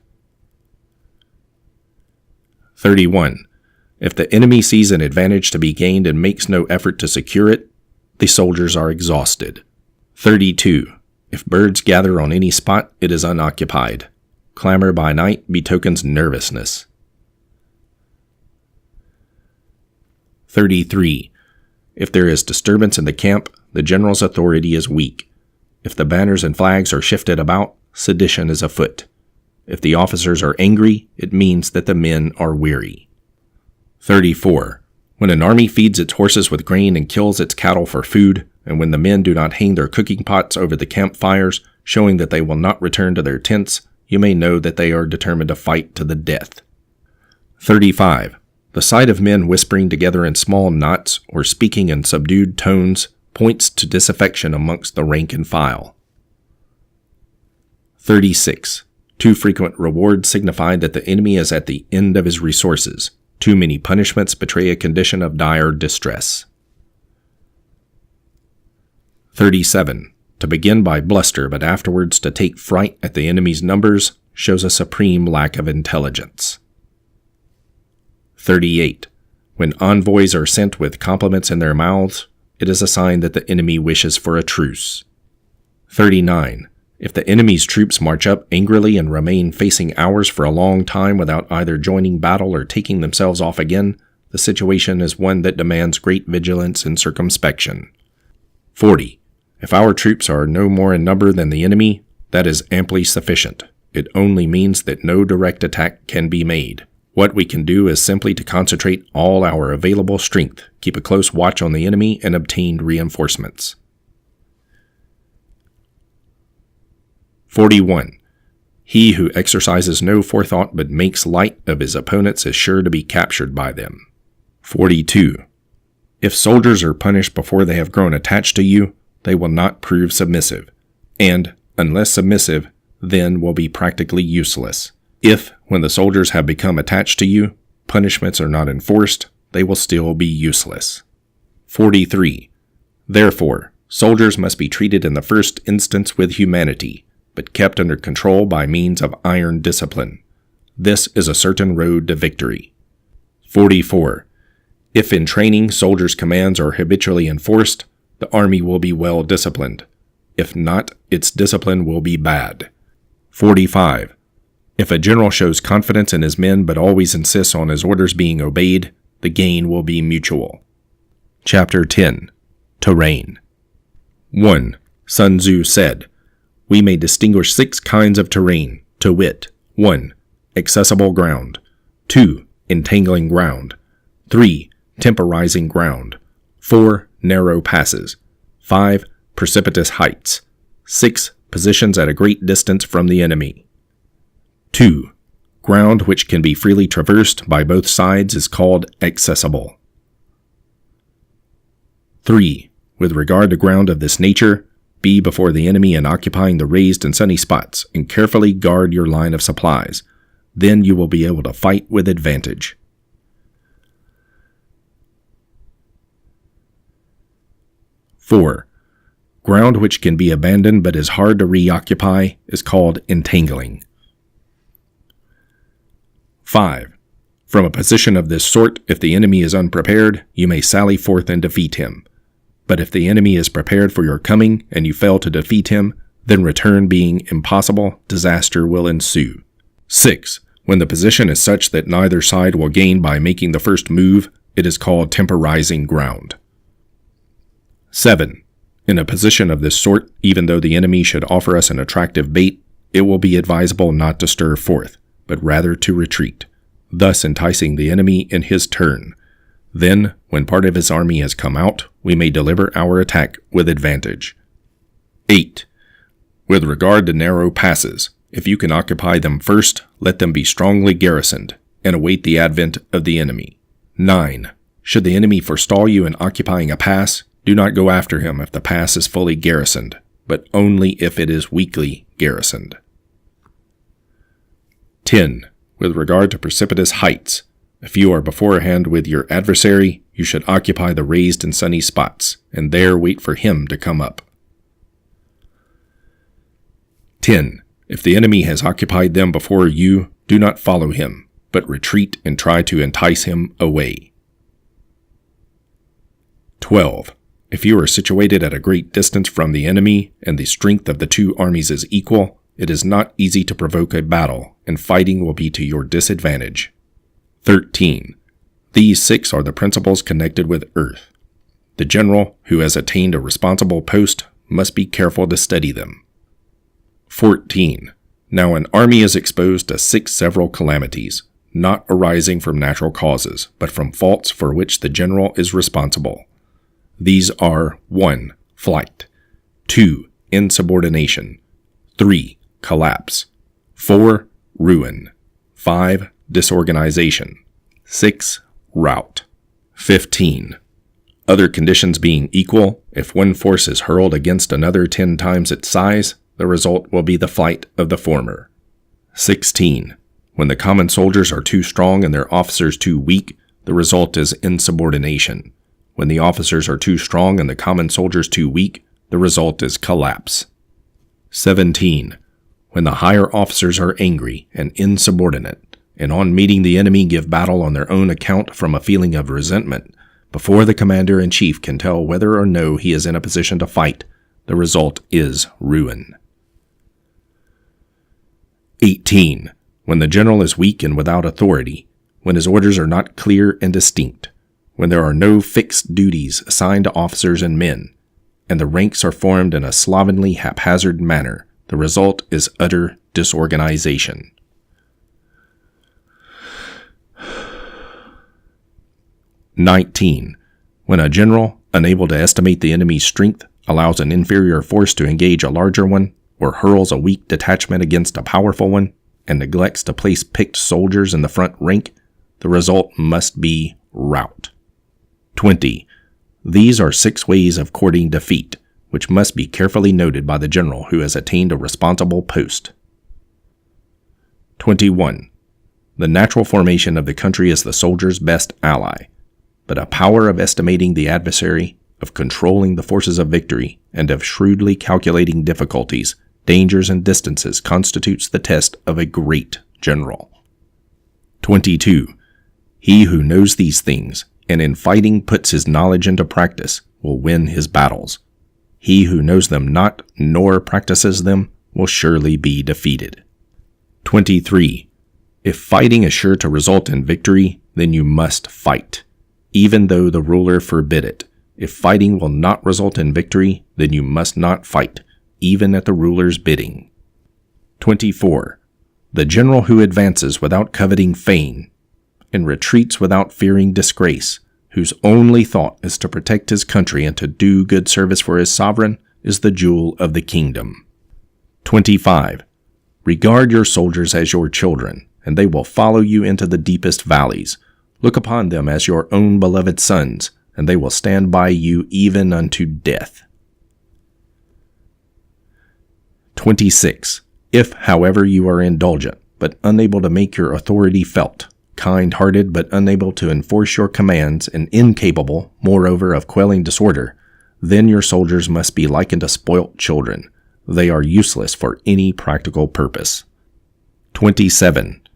31. If the enemy sees an advantage to be gained and makes no effort to secure it, the soldiers are exhausted. 32. If birds gather on any spot, it is unoccupied. Clamor by night betokens nervousness. 33. If there is disturbance in the camp, the general's authority is weak. If the banners and flags are shifted about, sedition is afoot. If the officers are angry, it means that the men are weary. 34. When an army feeds its horses with grain and kills its cattle for food, and when the men do not hang their cooking pots over the campfires, showing that they will not return to their tents, you may know that they are determined to fight to the death. 35. The sight of men whispering together in small knots or speaking in subdued tones points to disaffection amongst the rank and file. 36. Too frequent rewards signify that the enemy is at the end of his resources. Too many punishments betray a condition of dire distress. 37. To begin by bluster but afterwards to take fright at the enemy's numbers shows a supreme lack of intelligence. 38. When envoys are sent with compliments in their mouths, it is a sign that the enemy wishes for a truce. 39. If the enemy's troops march up angrily and remain facing ours for a long time without either joining battle or taking themselves off again, the situation is one that demands great vigilance and circumspection. 40. If our troops are no more in number than the enemy, that is amply sufficient. It only means that no direct attack can be made. What we can do is simply to concentrate all our available strength, keep a close watch on the enemy, and obtain reinforcements. 41. He who exercises no forethought but makes light of his opponents is sure to be captured by them. 42. If soldiers are punished before they have grown attached to you, they will not prove submissive, and, unless submissive, then will be practically useless. If, when the soldiers have become attached to you, punishments are not enforced, they will still be useless. 43. Therefore, soldiers must be treated in the first instance with humanity, but kept under control by means of iron discipline. This is a certain road to victory. 44. If in training soldiers' commands are habitually enforced, the army will be well disciplined. If not, its discipline will be bad. 45. If a general shows confidence in his men but always insists on his orders being obeyed, the gain will be mutual. Chapter 10. To Refrain. 1. Sun Tzu said, "We may distinguish 6 kinds of terrain, to wit, 1. Accessible ground. 2. Entangling ground. 3. Temporizing ground. 4. Narrow passes. 5. Precipitous heights. 6. Positions at a great distance from the enemy. 2. Ground which can be freely traversed by both sides is called accessible. 3. With regard to ground of this nature, be before the enemy in occupying the raised and sunny spots, and carefully guard your line of supplies. Then you will be able to fight with advantage. 4. Ground which can be abandoned but is hard to reoccupy is called entangling. 5. From a position of this sort, if the enemy is unprepared, you may sally forth and defeat him. But if the enemy is prepared for your coming, and you fail to defeat him, then return being impossible, disaster will ensue. 6. When the position is such that neither side will gain by making the first move, it is called Temporizing Ground. 7. In a position of this sort, even though the enemy should offer us an attractive bait, it will be advisable not to stir forth, but rather to retreat, thus enticing the enemy in his turn. Then, when part of his army has come out, we may deliver our attack with advantage. 8. With regard to narrow passes, if you can occupy them first, let them be strongly garrisoned, and await the advent of the enemy. 9. Should the enemy forestall you in occupying a pass, do not go after him if the pass is fully garrisoned, but only if it is weakly garrisoned. 10. With regard to precipitous heights, if you are beforehand with your adversary, you should occupy the raised and sunny spots, and there wait for him to come up. 10. If the enemy has occupied them before you, do not follow him, but retreat and try to entice him away. 12. If you are situated at a great distance from the enemy, and the strength of the two armies is equal, it is not easy to provoke a battle, and fighting will be to your disadvantage. 13. These 6 are the principles connected with earth. The general, who has attained a responsible post, must be careful to study them. 14. Now an army is exposed to 6 several calamities, not arising from natural causes, but from faults for which the general is responsible. These are 1. Flight, 2. Insubordination, 3. Collapse, 4. Ruin, 5. Disorganization, 6. Rout. 15. Other conditions being equal, if one force is hurled against another 10 times its size, the result will be the flight of the former. 16. When the common soldiers are too strong and their officers too weak, the result is insubordination. When the officers are too strong and the common soldiers too weak, the result is collapse. 17. When the higher officers are angry and insubordinate, and on meeting the enemy give battle on their own account from a feeling of resentment, before the commander-in-chief can tell whether or no he is in a position to fight, the result is ruin. 18. When the general is weak and without authority, when his orders are not clear and distinct, when there are no fixed duties assigned to officers and men, and the ranks are formed in a slovenly, haphazard manner, the result is utter disorganization. 19. When a general, unable to estimate the enemy's strength, allows an inferior force to engage a larger one, or hurls a weak detachment against a powerful one, and neglects to place picked soldiers in the front rank, the result must be rout. 20. These are 6 ways of courting defeat, which must be carefully noted by the general who has attained a responsible post. 21. The natural formation of the country is the soldier's best ally, but a power of estimating the adversary, of controlling the forces of victory, and of shrewdly calculating difficulties, dangers, and distances constitutes the test of a great general. 22. He who knows these things, and in fighting puts his knowledge into practice, will win his battles. He who knows them not, nor practices them, will surely be defeated. 23. If fighting is sure to result in victory, then you must fight, even though the ruler forbid it. If fighting will not result in victory, then you must not fight, even at the ruler's bidding. 24. The general who advances without coveting fame, and retreats without fearing disgrace, whose only thought is to protect his country and to do good service for his sovereign, is the jewel of the kingdom. 25. Regard your soldiers as your children, and they will follow you into the deepest valleys. Look upon them as your own beloved sons, and they will stand by you even unto death. 26. If, however, you are indulgent, but unable to make your authority felt, kind-hearted but unable to enforce your commands, and incapable, moreover, of quelling disorder, then your soldiers must be likened to spoilt children. They are useless for any practical purpose. 27.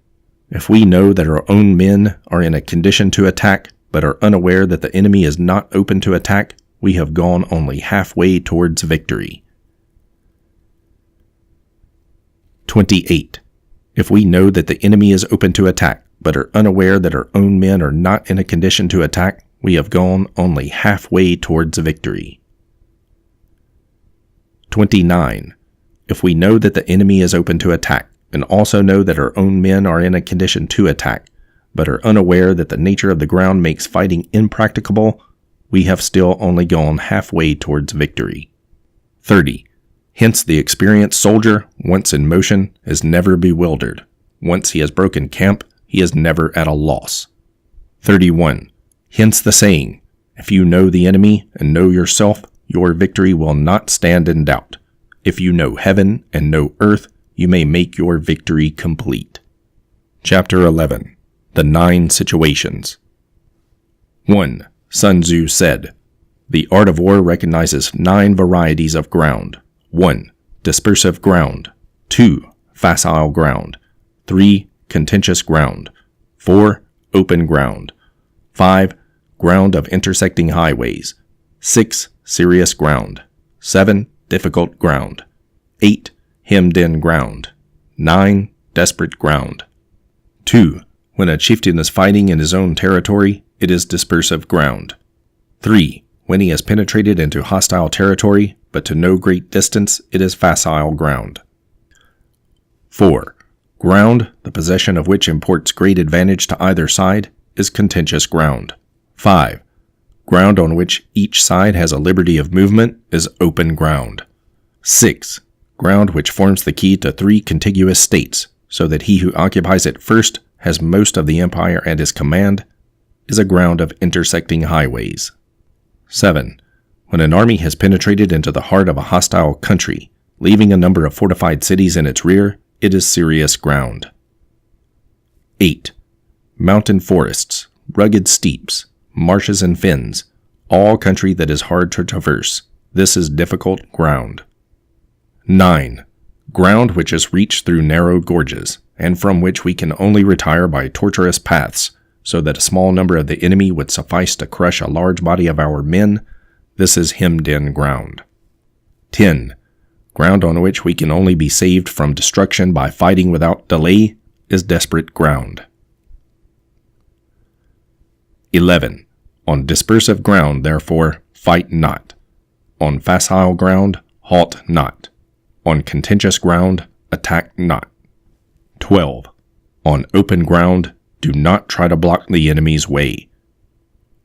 If we know that our own men are in a condition to attack, but are unaware that the enemy is not open to attack, we have gone only halfway towards victory. 28. If we know that the enemy is open to attack, but are unaware that our own men are not in a condition to attack, we have gone only halfway towards victory. 29. If we know that the enemy is open to attack, and also know that our own men are in a condition to attack, but are unaware that the nature of the ground makes fighting impracticable, we have still only gone halfway towards victory. 30. Hence the experienced soldier, once in motion, is never bewildered. Once he has broken camp, he is never at a loss. 31. Hence the saying, if you know the enemy and know yourself, your victory will not stand in doubt. If you know heaven and know earth, you may make your victory complete. Chapter 11. The 9 Situations. 1. Sun Tzu said, the art of war recognizes 9 varieties of ground. 1. Dispersive ground. 2. Facile ground. 3. Contentious ground. 4. Open ground. 5. Ground of intersecting highways. 6. Serious ground. 7. Difficult ground. 8. Hemmed-in ground. 9. Desperate ground. 2. When a chieftain is fighting in his own territory, it is dispersive ground. 3. When he has penetrated into hostile territory, but to no great distance, it is facile ground. 4. Ground, the possession of which imports great advantage to either side, is contentious ground. 5. Ground on which each side has a liberty of movement is open ground. 6. Ground which forms the key to 3 contiguous states, so that he who occupies it first has most of the empire at his command, is a ground of intersecting highways. 7. When an army has penetrated into the heart of a hostile country, leaving a number of fortified cities in its rear, it is serious ground. 8. Mountain forests, rugged steeps, marshes and fens, all country that is hard to traverse, this is difficult ground. 9. Ground which is reached through narrow gorges, and from which we can only retire by tortuous paths, so that a small number of the enemy would suffice to crush a large body of our men, this is hemmed-in ground. 10. Ground on which we can only be saved from destruction by fighting without delay is desperate ground. 11. On dispersive ground, therefore, fight not. On facile ground, halt not. On contentious ground, attack not. 12. On open ground, do not try to block the enemy's way.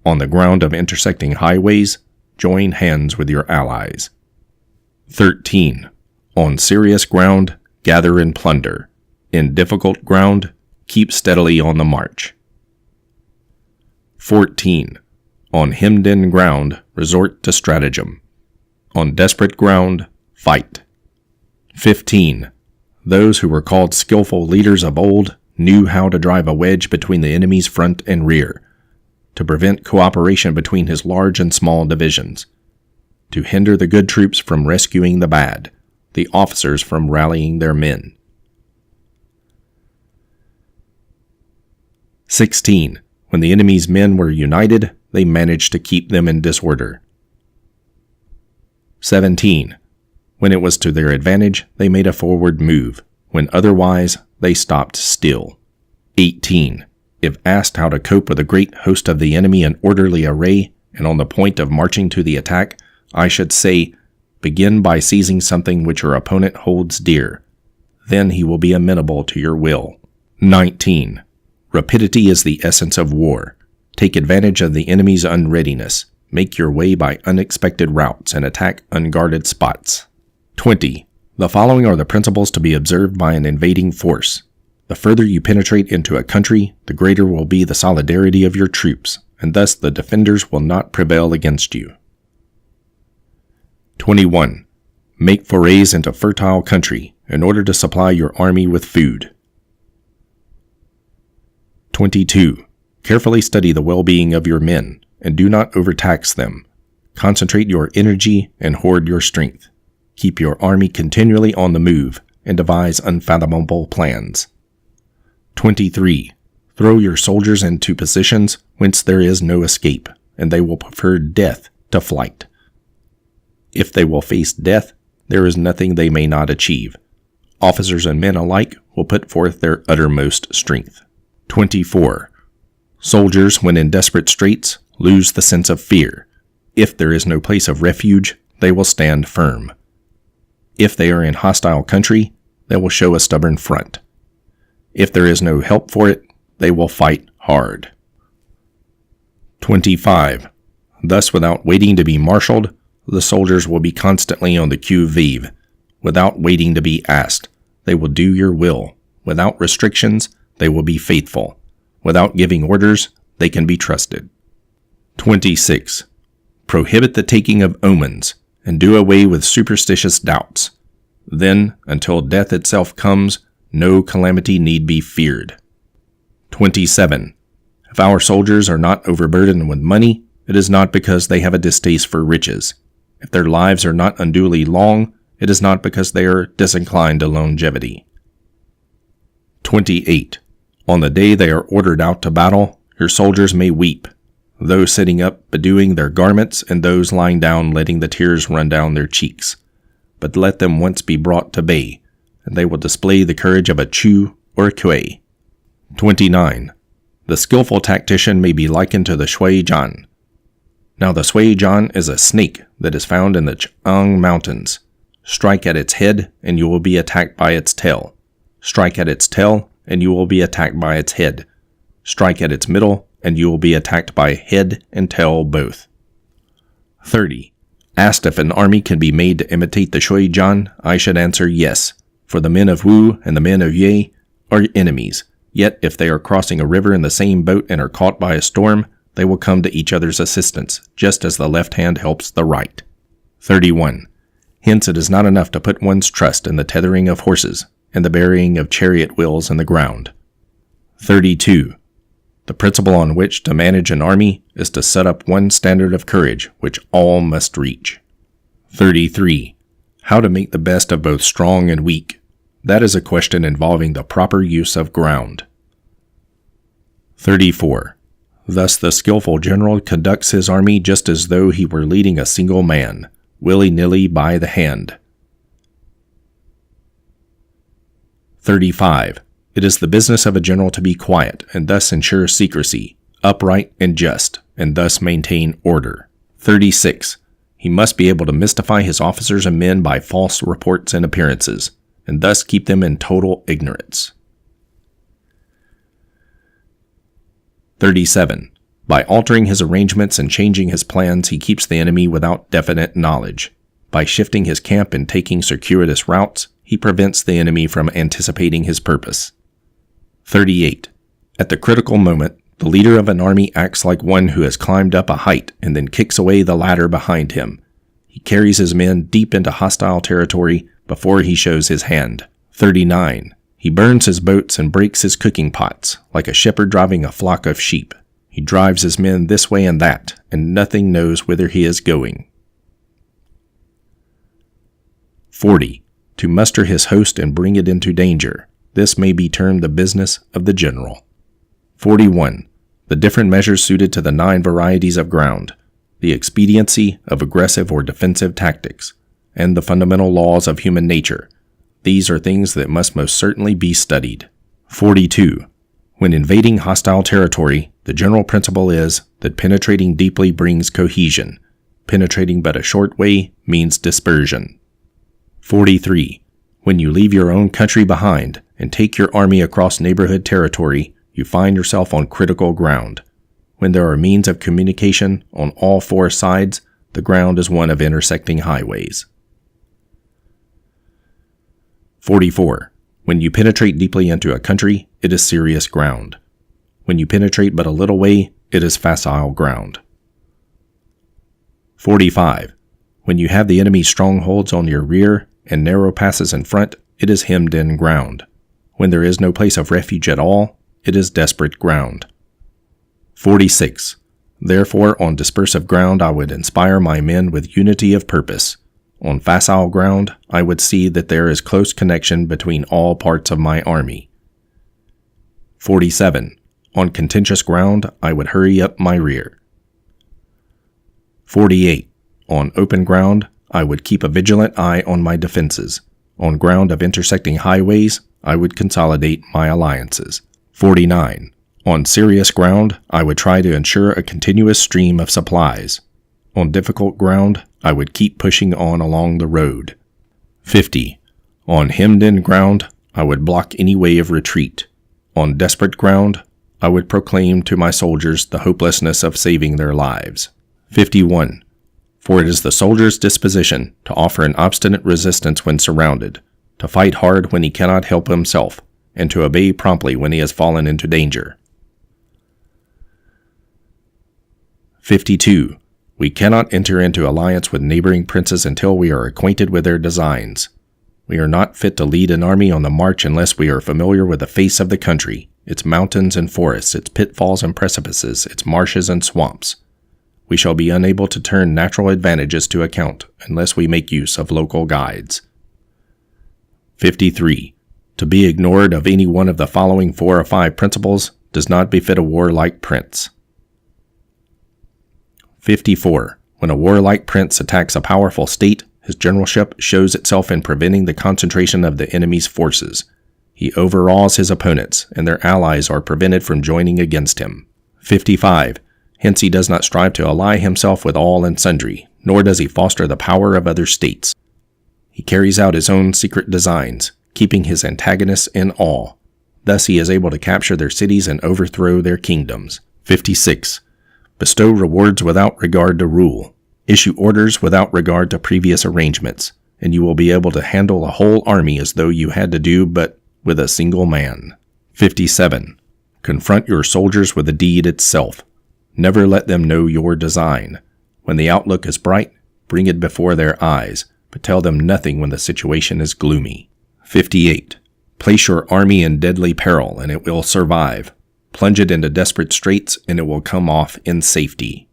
On the ground of intersecting highways, join hands with your allies. 13. On serious ground, gather and plunder. In difficult ground, keep steadily on the march. 14. On hemmed-in ground, resort to stratagem. On desperate ground, fight. 15. Those who were called skillful leaders of old knew how to drive a wedge between the enemy's front and rear, to prevent cooperation between his large and small divisions, to hinder the good troops from rescuing the bad, the officers from rallying their men. 16. When the enemy's men were united, they managed to keep them in disorder. 17. When it was to their advantage, they made a forward move. When otherwise, they stopped still. 18. If asked how to cope with a great host of the enemy in orderly array, and on the point of marching to the attack, I should say, begin by seizing something which your opponent holds dear. Then he will be amenable to your will. 19. Rapidity is the essence of war. Take advantage of the enemy's unreadiness. Make your way by unexpected routes and attack unguarded spots. 20. The following are the principles to be observed by an invading force. The further you penetrate into a country, the greater will be the solidarity of your troops, and thus the defenders will not prevail against you. 21. Make forays into fertile country in order to supply your army with food. 22. Carefully study the well-being of your men, and do not overtax them. Concentrate your energy and hoard your strength. Keep your army continually on the move, and devise unfathomable plans. 23. Throw your soldiers into positions whence there is no escape, and they will prefer death to flight. If they will face death, there is nothing they may not achieve. Officers and men alike will put forth their uttermost strength. 24. Soldiers, when in desperate straits, lose the sense of fear. If there is no place of refuge, they will stand firm. If they are in hostile country, they will show a stubborn front. If there is no help for it, they will fight hard. 25. Thus, without waiting to be marshaled, the soldiers will be constantly on the qui vive. Without waiting to be asked, they will do your will. Without restrictions, they will be faithful. Without giving orders, they can be trusted. 26. Prohibit the taking of omens, and do away with superstitious doubts. Then, until death itself comes, no calamity need be feared. 27. If our soldiers are not overburdened with money, it is not because they have a distaste for riches. If their lives are not unduly long, it is not because they are disinclined to longevity. 28. On the day they are ordered out to battle, your soldiers may weep, those sitting up bedewing their garments, and those lying down letting the tears run down their cheeks. But let them once be brought to bay, and they will display the courage of a Chu or a Kuei. 29. The skillful tactician may be likened to the Shui Jan. Now the Shui Jan is a snake that is found in the Ch'ang Mountains. Strike at its head, and you will be attacked by its tail. Strike at its tail, and you will be attacked by its head. Strike at its middle, and you will be attacked by head and tail both. 30. Asked if an army can be made to imitate the Shui Jan, I should answer yes, for the men of Wu and the men of Ye are enemies. Yet if they are crossing a river in the same boat and are caught by a storm, they will come to each other's assistance, just as the left hand helps the right. 31. Hence it is not enough to put one's trust in the tethering of horses and the burying of chariot wheels in the ground. 32. The principle on which to manage an army is to set up one standard of courage which all must reach. 33. How to make the best of both strong and weak. That is a question involving the proper use of ground. 34. Thus the skillful general conducts his army just as though he were leading a single man, willy-nilly by the hand. 35. It is the business of a general to be quiet, and thus ensure secrecy, upright and just, and thus maintain order. 36. He must be able to mystify his officers and men by false reports and appearances, and thus keep them in total ignorance. 37. By altering his arrangements and changing his plans, he keeps the enemy without definite knowledge. By shifting his camp and taking circuitous routes, he prevents the enemy from anticipating his purpose. 38. At the critical moment, the leader of an army acts like one who has climbed up a height and then kicks away the ladder behind him. He carries his men deep into hostile territory before he shows his hand. 39. He burns his boats and breaks his cooking pots, like a shepherd driving a flock of sheep. He drives his men this way and that, and nothing knows whither he is going. 40. To muster his host and bring it into danger. This may be termed the business of the general. 41. The different measures suited to the 9 varieties of ground, the expediency of aggressive or defensive tactics, and the fundamental laws of human nature. These are things that must most certainly be studied. 42. When invading hostile territory, the general principle is that penetrating deeply brings cohesion. Penetrating but a short way means dispersion. 43. When you leave your own country behind and take your army across neighborhood territory, you find yourself on critical ground. When there are means of communication on all 4 sides, the ground is one of intersecting highways. 44. When you penetrate deeply into a country, it is serious ground. When you penetrate but a little way, it is facile ground. 45. When you have the enemy's strongholds on your rear and narrow passes in front, it is hemmed-in ground. When there is no place of refuge at all, it is desperate ground. 46. Therefore, on dispersive ground I would inspire my men with unity of purpose. On facile ground, I would see that there is close connection between all parts of my army. 47. On contentious ground, I would hurry up my rear. 48. On open ground, I would keep a vigilant eye on my defenses. On ground of intersecting highways, I would consolidate my alliances. 49. On serious ground, I would try to ensure a continuous stream of supplies. On difficult ground, I would keep pushing on along the road. 50. On hemmed-in ground, I would block any way of retreat. On desperate ground, I would proclaim to my soldiers the hopelessness of saving their lives. 51. For it is the soldier's disposition to offer an obstinate resistance when surrounded, to fight hard when he cannot help himself, and to obey promptly when he has fallen into danger. 52. We cannot enter into alliance with neighboring princes until we are acquainted with their designs. We are not fit to lead an army on the march unless we are familiar with the face of the country, its mountains and forests, its pitfalls and precipices, its marshes and swamps. We shall be unable to turn natural advantages to account unless we make use of local guides. 53. To be ignored of any one of the following 4 or 5 principles does not befit a warlike prince. 54. When a warlike prince attacks a powerful state, his generalship shows itself in preventing the concentration of the enemy's forces. He overawes his opponents, and their allies are prevented from joining against him. 55. Hence he does not strive to ally himself with all and sundry, nor does he foster the power of other states. He carries out his own secret designs, keeping his antagonists in awe. Thus he is able to capture their cities and overthrow their kingdoms. 56. Bestow rewards without regard to rule. Issue orders without regard to previous arrangements, and you will be able to handle a whole army as though you had to do but with a single man. 57. Confront your soldiers with the deed itself. Never let them know your design. When the outlook is bright, bring it before their eyes, but tell them nothing when the situation is gloomy. 58. Place your army in deadly peril, and it will survive. Plunge it into desperate straits, and it will come off in safety.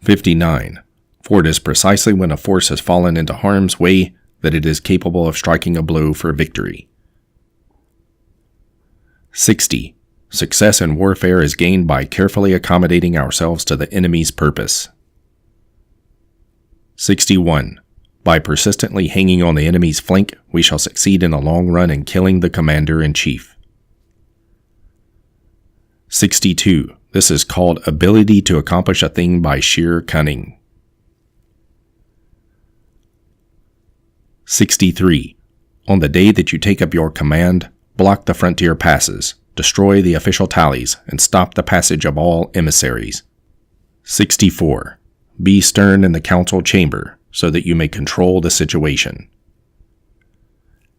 59. For it is precisely when a force has fallen into harm's way that it is capable of striking a blow for victory. 60. Success in warfare is gained by carefully accommodating ourselves to the enemy's purpose. 61. By persistently hanging on the enemy's flank, we shall succeed in the long run in killing the commander-in-chief. 62. This is called ability to accomplish a thing by sheer cunning. 63. On the day that you take up your command, block the frontier passes, destroy the official tallies, and stop the passage of all emissaries. 64. Be stern in the council chamber, so that you may control the situation.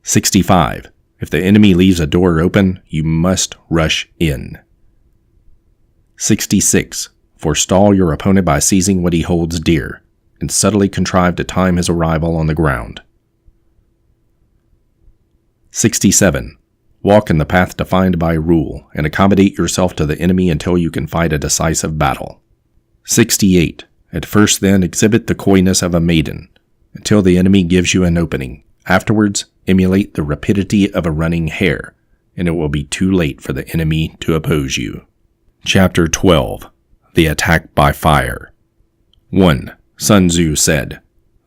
65. If the enemy leaves a door open, you must rush in. 66. Forestall your opponent by seizing what he holds dear, and subtly contrive to time his arrival on the ground. 67. Walk in the path defined by rule, and accommodate yourself to the enemy until you can fight a decisive battle. 68. At first then exhibit the coyness of a maiden, until the enemy gives you an opening. Afterwards, emulate the rapidity of a running hare, and it will be too late for the enemy to oppose you. Chapter 12. The Attack by Fire. 1. Sun Tzu said,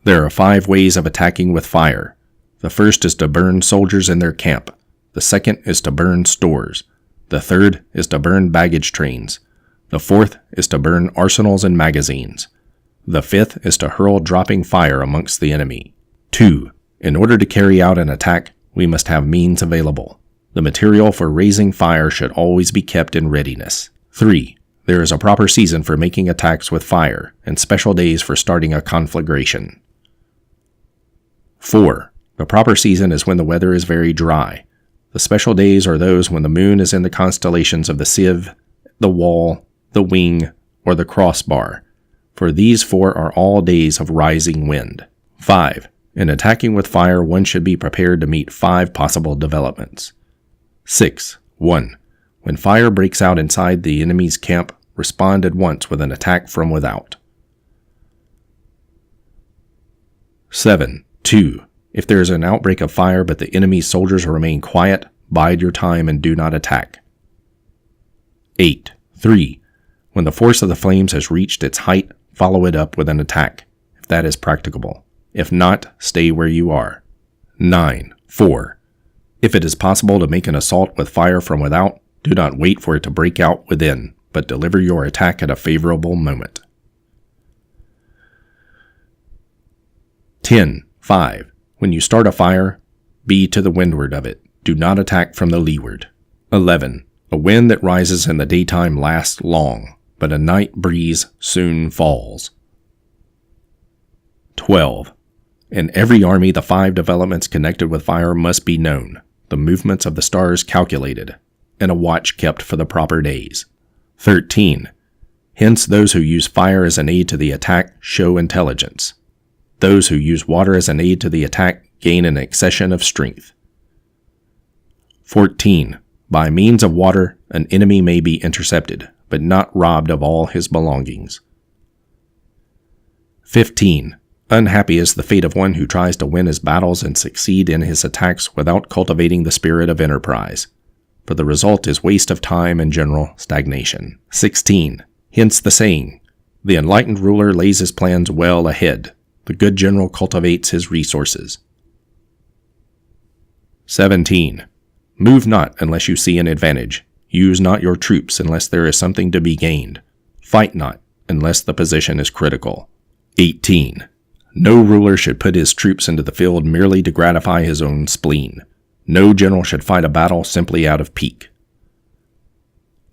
"There are 5 ways of attacking with fire. The first is to burn soldiers in their camp. The second is to burn stores. The third is to burn baggage trains. The fourth is to burn arsenals and magazines. The fifth is to hurl dropping fire amongst the enemy. 2. In order to carry out an attack, we must have means available. The material for raising fire should always be kept in readiness. 3. There is a proper season for making attacks with fire, and special days for starting a conflagration. 4. The proper season is when the weather is very dry. The special days are those when the moon is in the constellations of the Sieve, the Wall, the wing, or the crossbar, for these 4 are all days of rising wind. 5. In attacking with fire, one should be prepared to meet 5 possible developments. 6. 1. When fire breaks out inside the enemy's camp, respond at once with an attack from without. 7. 2. If there is an outbreak of fire but the enemy's soldiers remain quiet, bide your time and do not attack. 8. 3. When the force of the flames has reached its height, follow it up with an attack, if that is practicable. If not, stay where you are. 9. 4. If it is possible to make an assault with fire from without, do not wait for it to break out within, but deliver your attack at a favorable moment. 10. 5. When you start a fire, be to the windward of it. Do not attack from the leeward. 11. A wind that rises in the daytime lasts long, but a night breeze soon falls. 12. In every army, the 5 developments connected with fire must be known, the movements of the stars calculated, and a watch kept for the proper days. 13. Hence, those who use fire as an aid to the attack show intelligence. Those who use water as an aid to the attack gain an accession of strength. 14. By means of water, an enemy may be intercepted, but not robbed of all his belongings. 15. Unhappy is the fate of one who tries to win his battles and succeed in his attacks without cultivating the spirit of enterprise, for the result is waste of time and general stagnation. 16. Hence the saying, the enlightened ruler lays his plans well ahead. The good general cultivates his resources. 17. Move not unless you see an advantage. Use not your troops unless there is something to be gained. Fight not unless the position is critical. 18. No ruler should put his troops into the field merely to gratify his own spleen. No general should fight a battle simply out of pique.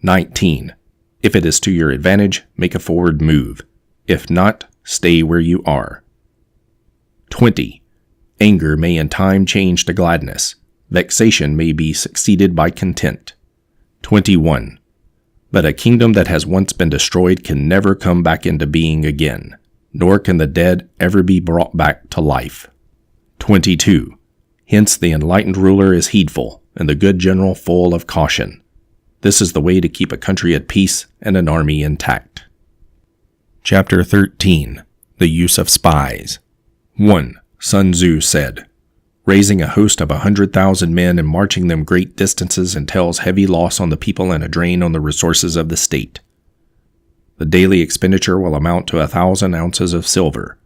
19. If it is to your advantage, make a forward move. If not, stay where you are. 20. Anger may in time change to gladness. Vexation may be succeeded by content. 21. But a kingdom that has once been destroyed can never come back into being again, nor can the dead ever be brought back to life. 22. Hence the enlightened ruler is heedful, and the good general full of caution. This is the way to keep a country at peace and an army intact. Chapter 13. The Use of Spies. 1. Sun Tzu said, raising a host of 100,000 men and marching them great distances entails heavy loss on the people and a drain on the resources of the state. The daily expenditure will amount to 1,000 ounces of silver.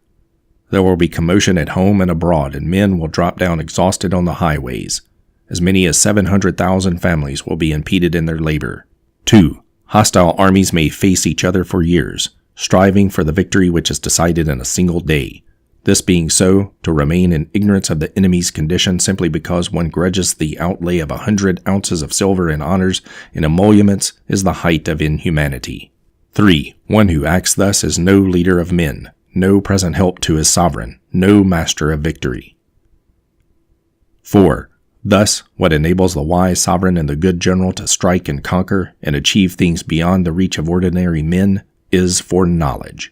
There will be commotion at home and abroad, and men will drop down exhausted on the highways. As many as 700,000 families will be impeded in their labor. 2. Hostile armies may face each other for years, striving for the victory which is decided in a single day. This being so, to remain in ignorance of the enemy's condition simply because one grudges the outlay of 100 ounces of silver in honors and emoluments is the height of inhumanity. 3. One who acts thus is no leader of men, no present help to his sovereign, no master of victory. 4. Thus, what enables the wise sovereign and the good general to strike and conquer and achieve things beyond the reach of ordinary men is foreknowledge.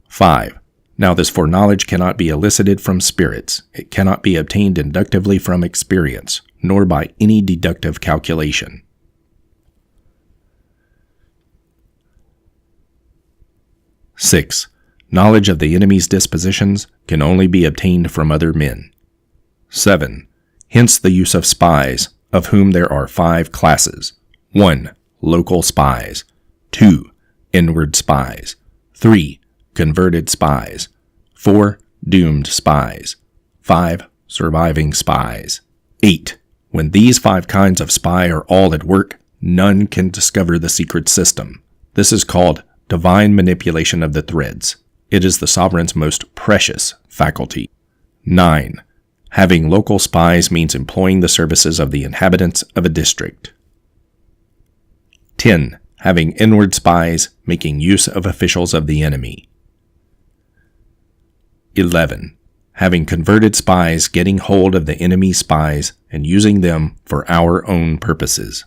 5. Now this foreknowledge cannot be elicited from spirits. It cannot be obtained inductively from experience, nor by any deductive calculation. 6. Knowledge of the enemy's dispositions can only be obtained from other men. 7. Hence the use of spies, of whom there are 5 classes. 1. Local spies. 2. Inward spies. 3. Converted spies. 4. Doomed spies. 5. Surviving spies. 8. When these 5 kinds of spy are all at work, none can discover the secret system. This is called divine manipulation of the threads. It is the sovereign's most precious faculty. 9. Having local spies means employing the services of the inhabitants of a district. 10. Having inward spies, making use of officials of the enemy. 11. Having converted spies, getting hold of the enemy's spies and using them for our own purposes.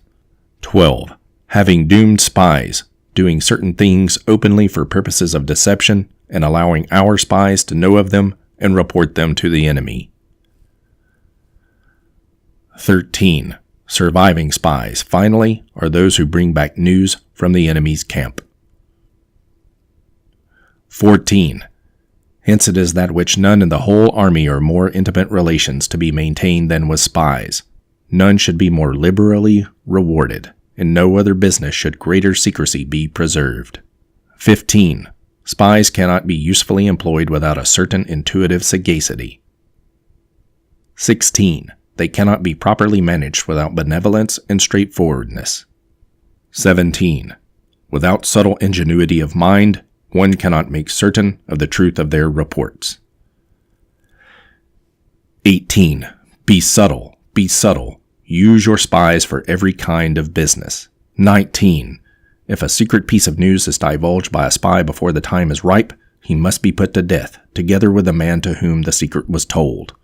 12. Having doomed spies, doing certain things openly for purposes of deception, and allowing our spies to know of them and report them to the enemy. 13. Surviving spies, finally, are those who bring back news from the enemy's camp. 14. Hence it is that which none in the whole army are more intimate relations to be maintained than with spies. None should be more liberally rewarded. In no other business should greater secrecy be preserved. 15. Spies cannot be usefully employed without a certain intuitive sagacity. 16. They cannot be properly managed without benevolence and straightforwardness. 17. Without subtle ingenuity of mind, one cannot make certain of the truth of their reports. 18. Be subtle, be subtle. Use your spies for every kind of business. 19. If a secret piece of news is divulged by a spy before the time is ripe, he must be put to death, together with the man to whom the secret was told.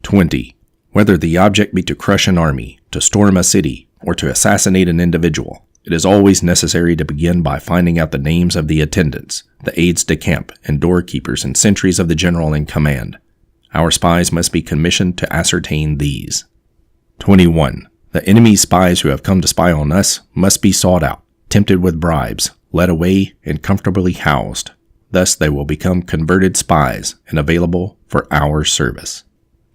20. Whether the object be to crush an army, to storm a city, or to assassinate an individual, it is always necessary to begin by finding out the names of the attendants, the aides-de-camp, and doorkeepers and sentries of the general in command. Our spies must be commissioned to ascertain these. 21. The enemy's spies who have come to spy on us must be sought out, tempted with bribes, led away, and comfortably housed. Thus they will become converted spies and available for our service.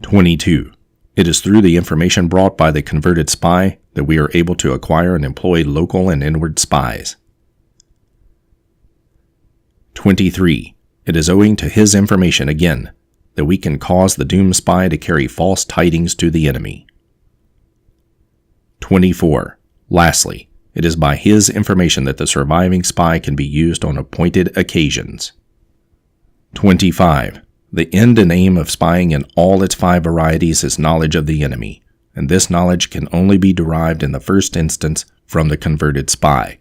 22. It is through the information brought by the converted spy that we are able to acquire and employ local and inward spies. 23. It is owing to his information, again, that we can cause the doomed spy to carry false tidings to the enemy. 24. Lastly, it is by his information that the surviving spy can be used on appointed occasions. 25. The end and aim of spying in all its 5 varieties is knowledge of the enemy, and this knowledge can only be derived in the first instance from the converted spy.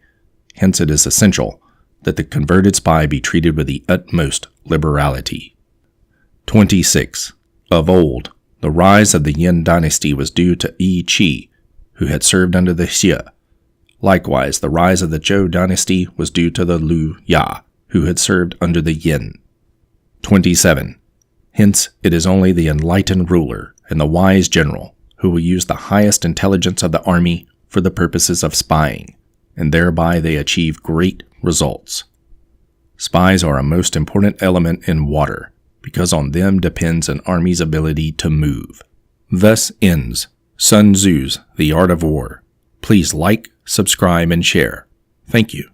Hence it is essential that the converted spy be treated with the utmost liberality. 26. Of old, the rise of the Yin dynasty was due to Yi Qi, who had served under the Xie. Likewise, the rise of the Zhou dynasty was due to the Lu Ya, who had served under the Yin. 27. Hence, it is only the enlightened ruler and the wise general who will use the highest intelligence of the army for the purposes of spying, and thereby they achieve great results. Spies are a most important element in water, because on them depends an army's ability to move. Thus ends Sun Tzu's The Art of War. Please like, subscribe, and share. Thank you.